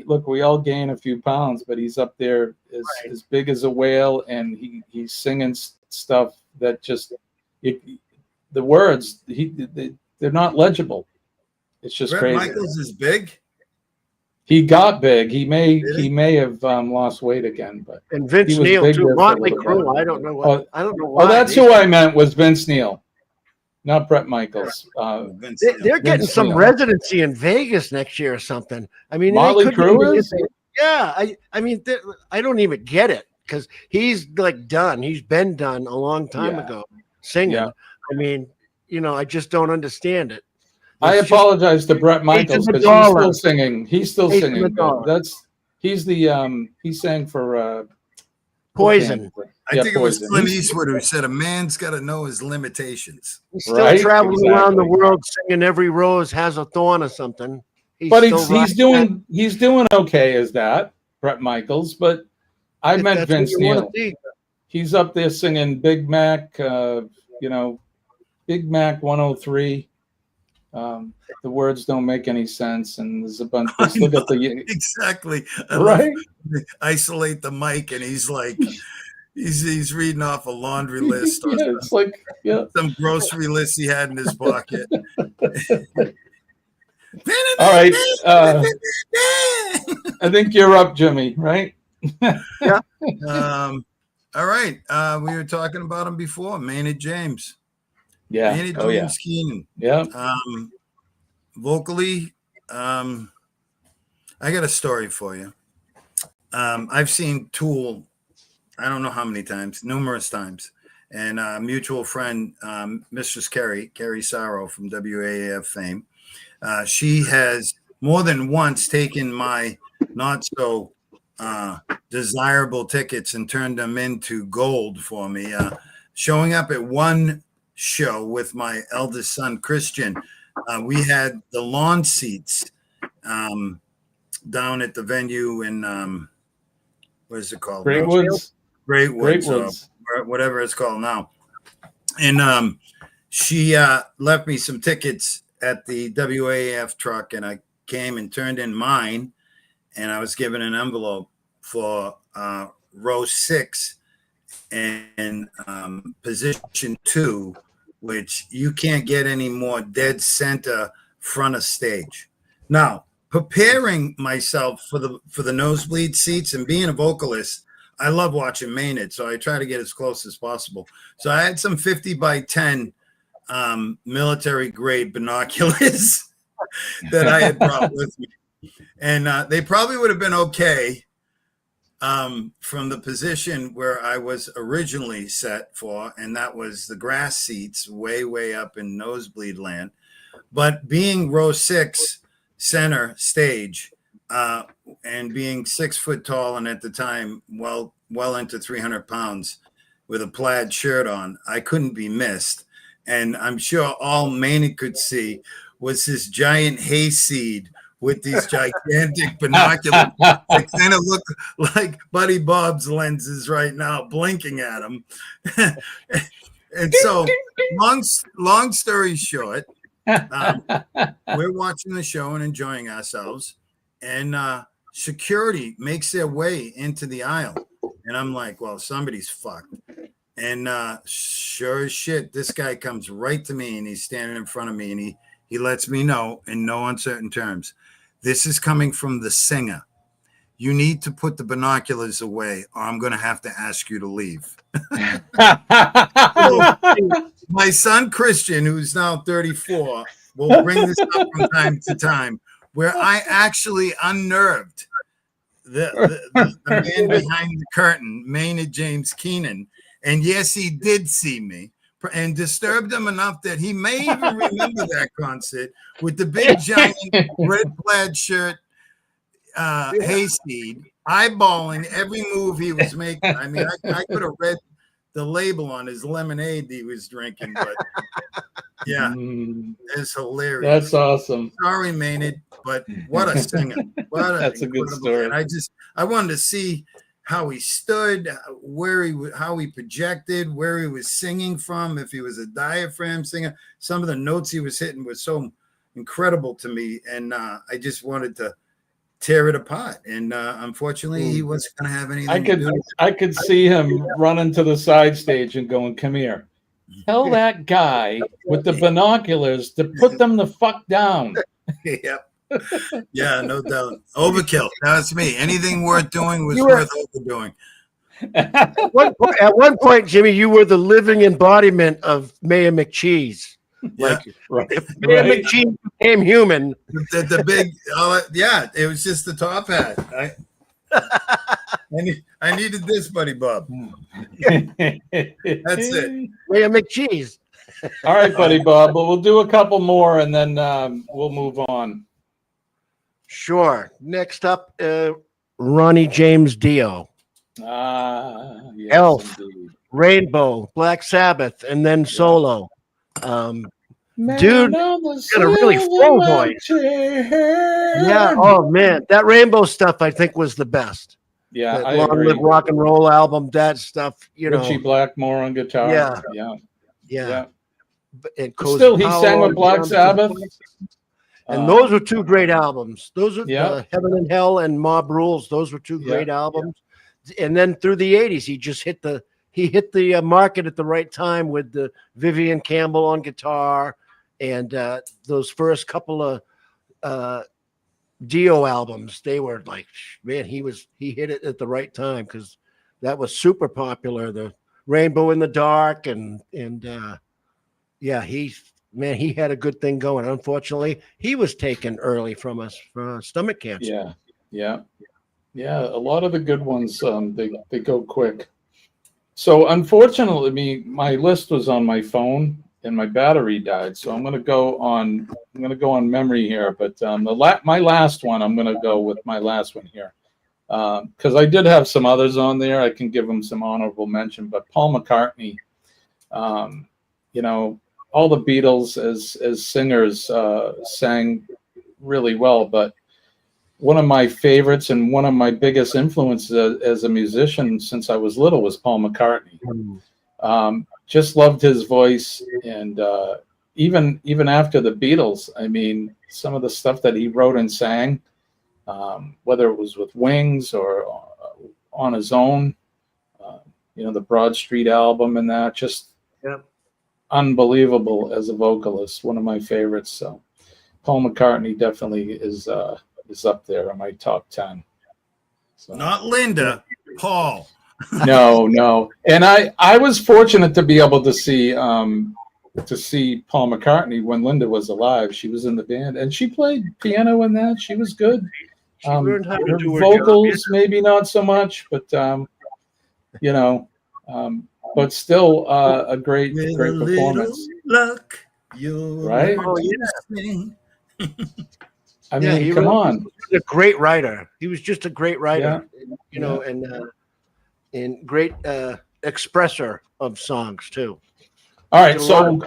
look, we all gain a few pounds, but he's up there as big as a whale, and he's singing stuff that just the words they're not legible. It's just Bret crazy. Michaels is big. He got big. He may have lost weight again, but and Vince Neil too. Motley Crue. I don't know why. Oh, that's who I meant was Vince Neil, not Bret Michaels. They're getting some residency in Vegas next year or something. I mean, Motley Crue is. Yeah, I mean, I don't even get it because he's like done. He's been done a long time ago singing. Yeah. I mean, I just don't understand it. I apologize to Bret Michaels because he's still singing. He's still singing. He sang for Poison. I think it was Clint Eastwood who said a man's got to know his limitations. He's still traveling around the world singing "Every Rose Has a Thorn" or something. He's doing okay as that, Bret Michaels. But I meant Vince Neil. He's up there singing Big Mac. Big Mac 103. The words don't make any sense, and there's a bunch. Look at the exactly right. Isolate the mic, and he's like, he's reading off a laundry list. Or it's like some grocery list he had in his pocket. All right, I think you're up, Jimmy. Right? Yeah. All right. We were talking about him before, Maynard James. Yeah. Maynard James Keenan. Yeah. Vocally, I got a story for you. I've seen Tool, I don't know how many times, numerous times. And a mutual friend, Mistress Carrie Sorrow from WAAF fame, she has more than once taken my not so desirable tickets and turned them into gold for me. Showing up at one show with my eldest son Christian, we had the lawn seats down at the venue in what is it called? Great Woods, whatever it's called now. And she left me some tickets at the WAF truck, and I came and turned in mine, and I was given an envelope for row 6 and position 2, which you can't get any more dead center front of stage. Now, preparing myself for the nosebleed seats and being a vocalist, I love watching Maynard, so I try to get as close as possible. So I had some 50 by 10 military grade binoculars that I had brought with me. And they probably would have been okay from the position where I was originally set for, and that was the grass seats way up in nosebleed land. But being row 6 center stage and being 6 foot tall, and at the time well into 300 pounds with a plaid shirt on, I couldn't be missed. And I'm sure all Maynard could see was this giant hayseed with these gigantic binoculars that kind of look like Buddy Bob's lenses right now, blinking at him. And so, long story short, we're watching the show and enjoying ourselves, and security makes their way into the aisle, and I'm like, well, somebody's fucked. And sure as shit, this guy comes right to me, and he's standing in front of me, and he lets me know in no uncertain terms, this is coming from the singer. You need to put the binoculars away, or I'm going to have to ask you to leave. So, my son Christian, who's now 34, will bring this up from time to time, where I actually unnerved the man behind the curtain, Maynard James Keenan. And yes, he did see me and disturbed him enough that he may even remember that concert with the big giant red plaid shirt, hayseed, eyeballing every move he was making. I mean, I could have read the label on his lemonade he was drinking, but yeah, it's hilarious. That's awesome. Sorry, Maynard, but what a singer! That's a good story. And I wanted to see how he stood, how he projected, where he was singing from, if he was a diaphragm singer. Some of the notes he was hitting were so incredible to me, and I just wanted to tear it apart. And unfortunately, he wasn't going to have anything. I could see him running to the side stage and going, "Come here, tell that guy with the binoculars to put them the fuck down." Yep. Yeah, no doubt. Overkill. That's me. Anything worth doing was worth overdoing. At one point, Jimmy, you were the living embodiment of Mayor McCheese. Yeah, like, if Mayor McCheese became human, the big, yeah, it was just the top hat. I needed this, Buddy Bob. That's it. Mayor McCheese. All right, Buddy Bob. But we'll do a couple more, and then we'll move on. Sure. Next up, Ronnie James Dio. Yes, Elf, indeed. Rainbow, Black Sabbath, and then solo. Dude, got a really full voice. Yeah. Oh man, that Rainbow stuff I think was the best. Yeah, that I Long agree. Live Rock and Roll album. That stuff, Richie Blackmore on guitar. Yeah. And still, he sang with Black Sabbath. And those were two great albums. Those are Heaven and Hell and Mob Rules. Those were two great albums. And then through the 80s, he just hit the market at the right time with the Vivian Campbell on guitar and those first couple of Dio albums. They were like, man, he hit it at the right time because that was super popular. The Rainbow in the Dark and he had a good thing going. Unfortunately, he was taken early from us for stomach cancer. Yeah. A lot of the good ones, they go quick. So unfortunately, my list was on my phone and my battery died. So I'm going to go on memory here. But my last one, I'm going to go with my last one here because I did have some others on there. I can give them some honorable mention. But Paul McCartney, all the Beatles as singers sang really well, but one of my favorites and one of my biggest influences as a musician since I was little was Paul McCartney. Just loved his voice, and even after the Beatles, I mean, some of the stuff that he wrote and sang, whether it was with Wings or on his own, the Broad Street album and that, just unbelievable as a vocalist. One of my favorites. So Paul McCartney definitely is up there in my top 10. So. Not Linda, Paul. No. And I was fortunate to be able to see Paul McCartney when Linda was alive. She was in the band and she played piano in that. She was good. She learned how to do her vocals, job. maybe not so much, but but still a great performance. Luck, right? Oh, yeah. I mean, come on. He was a great writer. He was just a great writer, and great expresser of songs too. All right, so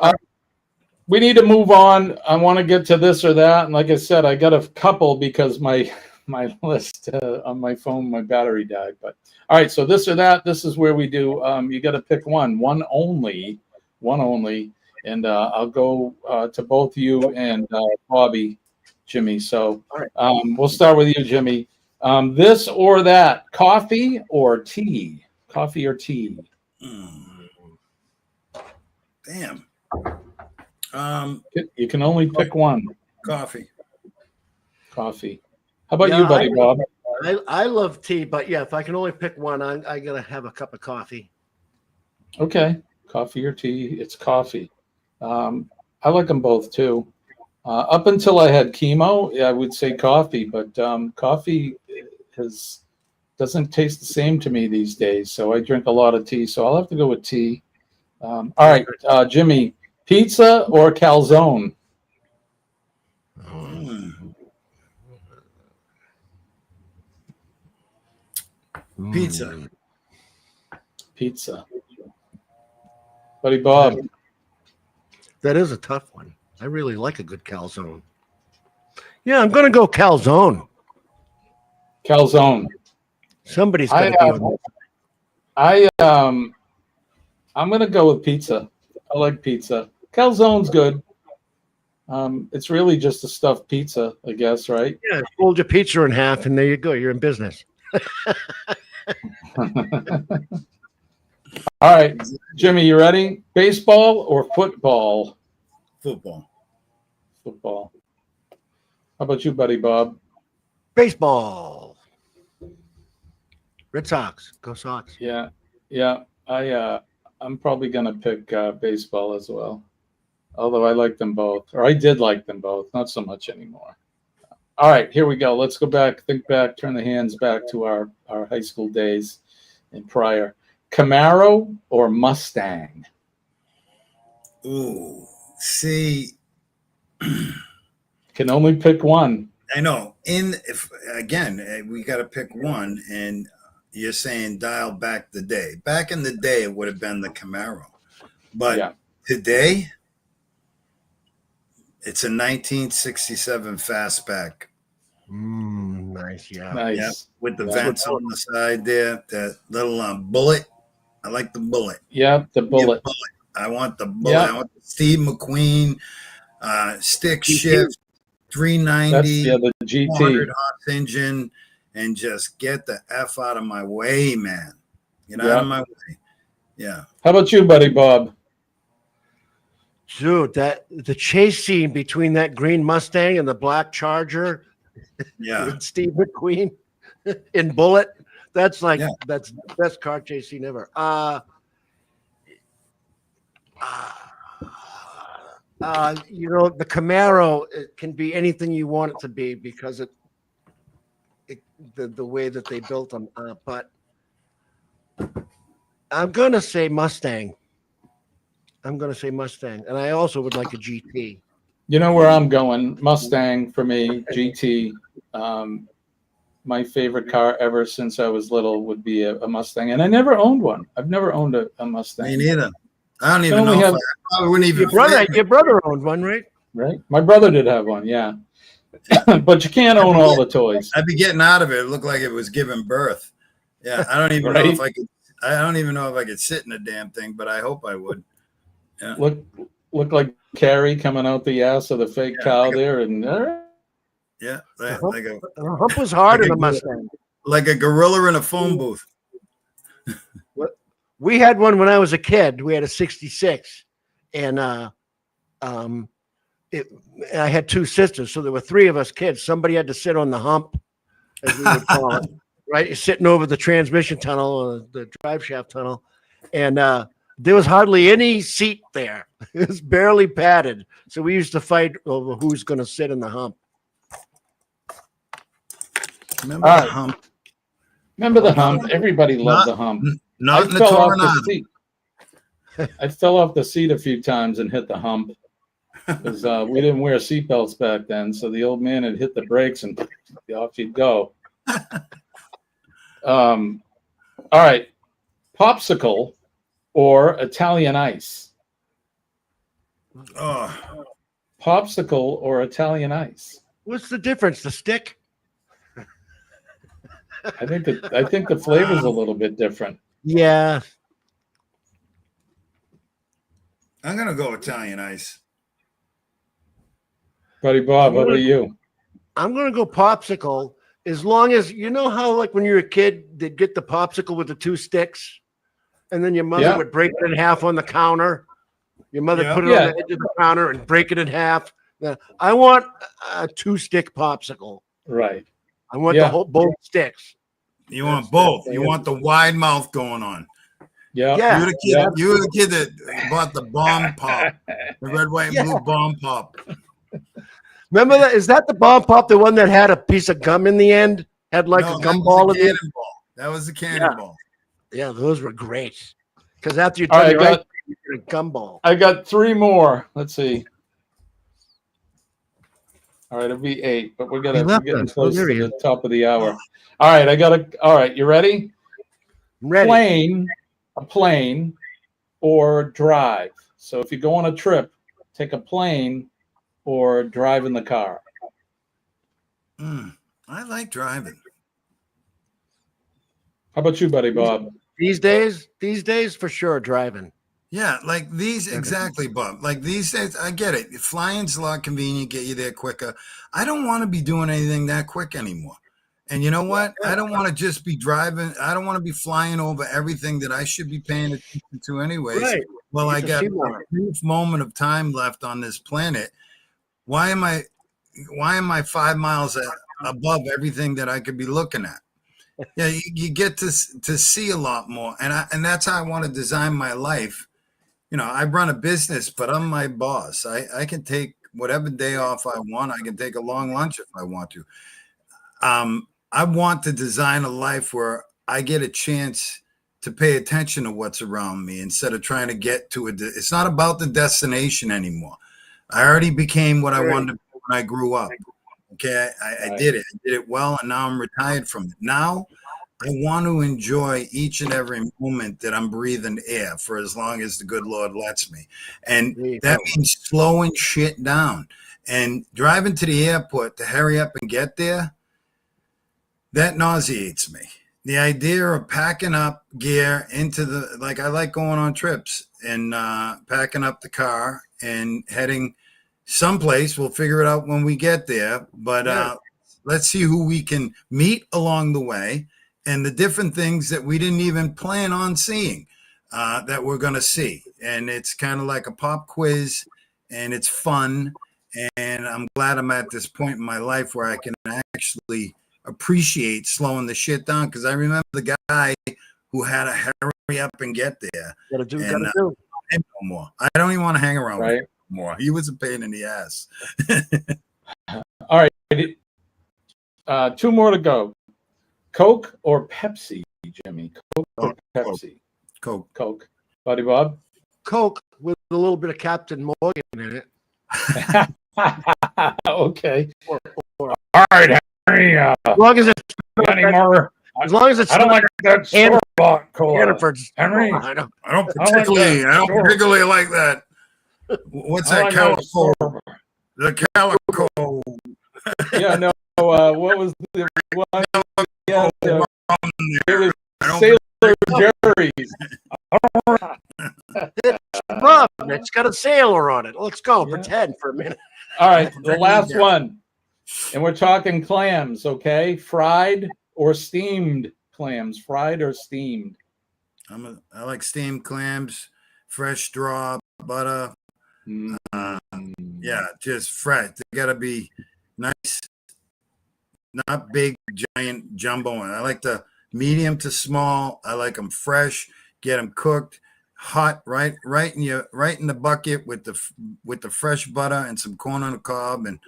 we need to move on. I want to get to this or that, and like I said, I got a couple because my list on my phone, my battery died. But all right, so this or that. This is where we do. You got to pick one only, and I'll go to both you and Bobby, Jimmy. So we'll start with you, Jimmy. This or that, coffee or tea? Coffee or tea? Damn. You can only pick one. Coffee. How about you, Buddy Bob? I love tea, but if I can only pick one, I gotta have a cup of coffee. Okay, coffee or tea? It's coffee. I like them both too. Up until I had chemo, I would say coffee, but coffee doesn't taste the same to me these days. So I drink a lot of tea. So I'll have to go with tea. All right, Jimmy, pizza or calzone? Pizza. Pizza. Buddy Bob. That is a tough one. I really like a good calzone. Yeah, I'm going to go calzone. Calzone. Somebody's got to be on that. I'm gonna go with pizza. I like pizza. Calzone's good. It's really just a stuffed pizza, I guess, right? Yeah, fold your pizza in half, and there you go. You're in business. All right, Jimmy, you ready? Baseball or football? Football. Football. How about you, Buddy Bob? Baseball. Red Sox. Go Sox. Yeah. I'm probably gonna pick baseball as well. Although I like them both, or I did like them both, not so much anymore. All right, here we go. Let's go back, think back, turn the hands back to our high school days and prior. Camaro or Mustang? Ooh, see, Can only pick one. I know. If again, we got to pick one, and you're saying dial back the day. Back in the day, it would have been the Camaro, but today, it's a 1967 fastback. Nice, yeah. Nice. Yeah, with the vents on the side there, that little bullet. I like the bullet. Yeah, the bullet. I want the bullet. Yeah. I want the Steve McQueen stick shift 390. That's the GT. 400 horse engine, and just get the F out of my way, man. Get out of my way. Yeah. How about you, Buddy Bob? Dude, the chase scene between that green Mustang and the black Charger, Yeah. Steve McQueen in Bullet, that's like that's the best car chase scene ever. The Camaro, it can be anything you want it to be because the way that they built them. But I'm gonna say Mustang. And I also would like a GT. You know where I'm going. Mustang for me, GT. My favorite car ever since I was little would be a Mustang. And I never owned one. I've never owned a Mustang. Me neither. I don't even know. I probably wouldn't even. Your brother owned one, right? Right. My brother did have one, yeah. But you can't own all the toys. I'd be getting out of it. It looked like it was giving birth. Yeah, I don't even know if I could. I don't even know if I could sit in the damn thing, but I hope I would. Yeah. Look like Carrie coming out the ass of the fake cow there, and yeah, The hump was hard in a Mustang. Like a gorilla in a phone booth. We had one when I was a kid. We had a 66, and I had two sisters, so there were three of us kids. Somebody had to sit on the hump, as we would call it, right? Sitting over the transmission tunnel or the drive shaft tunnel, and there was hardly any seat there. It was barely padded, so we used to fight over who's going to sit in the hump. Remember the hump? Remember the hump? Everybody loved the hump. Not in the Tornado. I fell off the seat a few times and hit the hump because we didn't wear seatbelts back then. So the old man had hit the brakes and off you'd go. All right. Popsicle or Italian ice? Oh. Popsicle or Italian ice? What's the difference? The stick? I think the flavor's a little bit different. Yeah. I'm going to go Italian ice. Buddy Bob, what about you? I'm going to go popsicle, as long as, you know how, like, when you were a kid, they'd get the popsicle with the two sticks, and then your mother would break it in half on the counter. Your mother put it on the edge of the counter and break it in half. I want a two-stick popsicle. Right. I want the whole both sticks. You want both. You want the wide mouth going on. Yeah. You were the kid that bought the bomb pop, the red, white, and blue bomb pop. Remember that? Is that the bomb pop, the one that had a piece of gum in the end? Had like a gumball in it? That was the cannonball. Yeah, those were great. Because after you All right, A gumball. I got 3 more. Let's see. All right, it'll be 8, but we're getting us. close there to he the is. top of the hour. All right, all right, you ready? I'm ready. A plane, or drive. So if you go on a trip, take a plane or drive in the car. I like driving. How about you, Buddy Bob? These days for sure driving. Yeah, like these exactly, Bob. Like these days, I get it. Flying's a lot convenient, get you there quicker. I don't want to be doing anything that quick anymore. And you know what? I don't want to just be driving. I don't want to be flying over everything that I should be paying attention to anyways. Right. Well, I Get to got see a more. brief moment of time left on this planet. Why am I 5 miles above everything that I could be looking at? Yeah, you get to see a lot more. And that's how I want to design my life. You know, I run a business, but I'm my boss. I can take whatever day off I want. I can take a long lunch if I want to. I want to design a life where I get a chance to pay attention to what's around me instead of trying to get to it. It's not about the destination anymore. I already became what I wanted to be when I grew up. Okay, I did it. I did it well, and now I'm retired from it. Now I want to enjoy each and every moment that I'm breathing air for as long as the good Lord lets me. And that means slowing shit down and driving to the airport to hurry up and get there. That nauseates me. The idea of packing up gear into like I like going on trips and packing up the car and heading someplace. We'll figure it out when we get there. But let's see who we can meet along the way. And the different things that we didn't even plan on seeing that we're going to see. And it's kind of like a pop quiz, and it's fun. And I'm glad I'm at this point in my life where I can actually appreciate slowing the shit down, because I remember the guy who had to hurry up and get there. Gotta do. No more. I don't even want to hang around with him anymore. He was a pain in the ass. All right. 2 more to go. Coke or Pepsi, Jimmy? Coke or Pepsi? Coke. Buddy Bob? Coke with a little bit of Captain Morgan in it. Okay. All right, Henry. As long as it's Anymore. As long as it's I don't like that store-bought cola. Hannaford's. Henry. I don't particularly like that. What's that? Calico? The Calico. Yeah, no. What was the one? Yeah, it was Sailor Jerry's. Rum. It's got a sailor on it. Let's go. Pretend for a minute. All right, the last one. And we're talking clams, okay? Fried or steamed clams? Fried or steamed? I like steamed clams, fresh draw, butter. Yeah, just fresh. They got to be nice, not big, giant jumbo. I like the medium to small. I like them fresh. Get them cooked, hot, right in the bucket with the fresh butter and some corn on the cob. And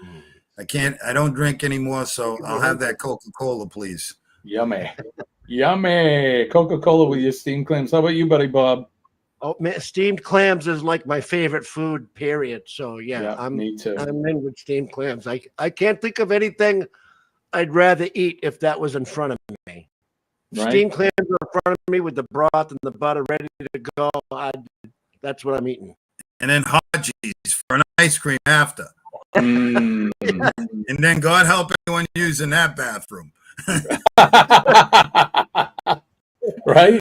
I don't drink anymore, so I'll have that Coca-Cola, please. Yummy. Coca-Cola with your steamed clams. How about you, Buddy Bob? Oh, man, steamed clams is like my favorite food, period. So me too. I'm in with steamed clams. I can't think of anything I'd rather eat if that was in front of me. Right? Steamed clams are in front of me with the broth and the butter ready to go. That's what I'm eating. And then Hodgie's for an ice cream after. And then God help anyone using that bathroom. Right?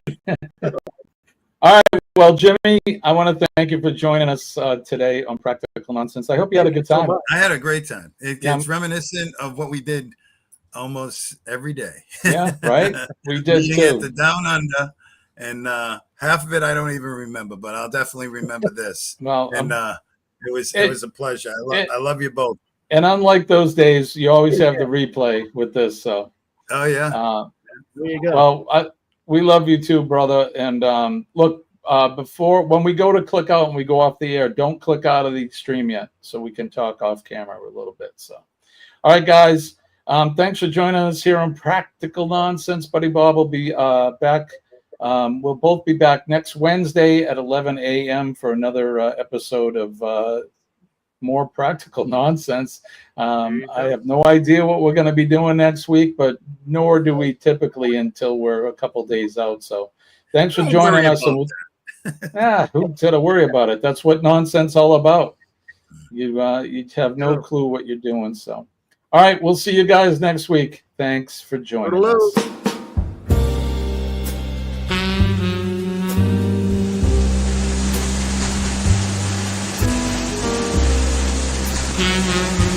All right. Well, Jimmy, I want to thank you for joining us today on Practical Nonsense. I hope you had a good time. I had a great time. It's reminiscent of what we did almost every day. Yeah, right? We did Meeting too. at the Down Under, and half of it I don't even remember, but I'll definitely remember this. Well, and it was a pleasure. I love you both. And unlike those days, you always have the replay with this. So, oh yeah, there you go. Well, we love you too, brother. And look, when we go to click out and we go off the air, don't click out of the stream yet, so we can talk off camera a little bit. So, all right, guys. Thanks for joining us here on Practical Nonsense. Buddy Bob will be back We'll both be back next Wednesday at 11 a.m. for another episode of More Practical Nonsense. I have no idea what we're going to be doing next week, but nor do we typically until we're a couple days out. So thanks for joining us. Who said to worry about it? That's what nonsense all about. You have no clue what you're doing. So, all right, we'll see you guys next week. Thanks for joining us. Mm-hmm.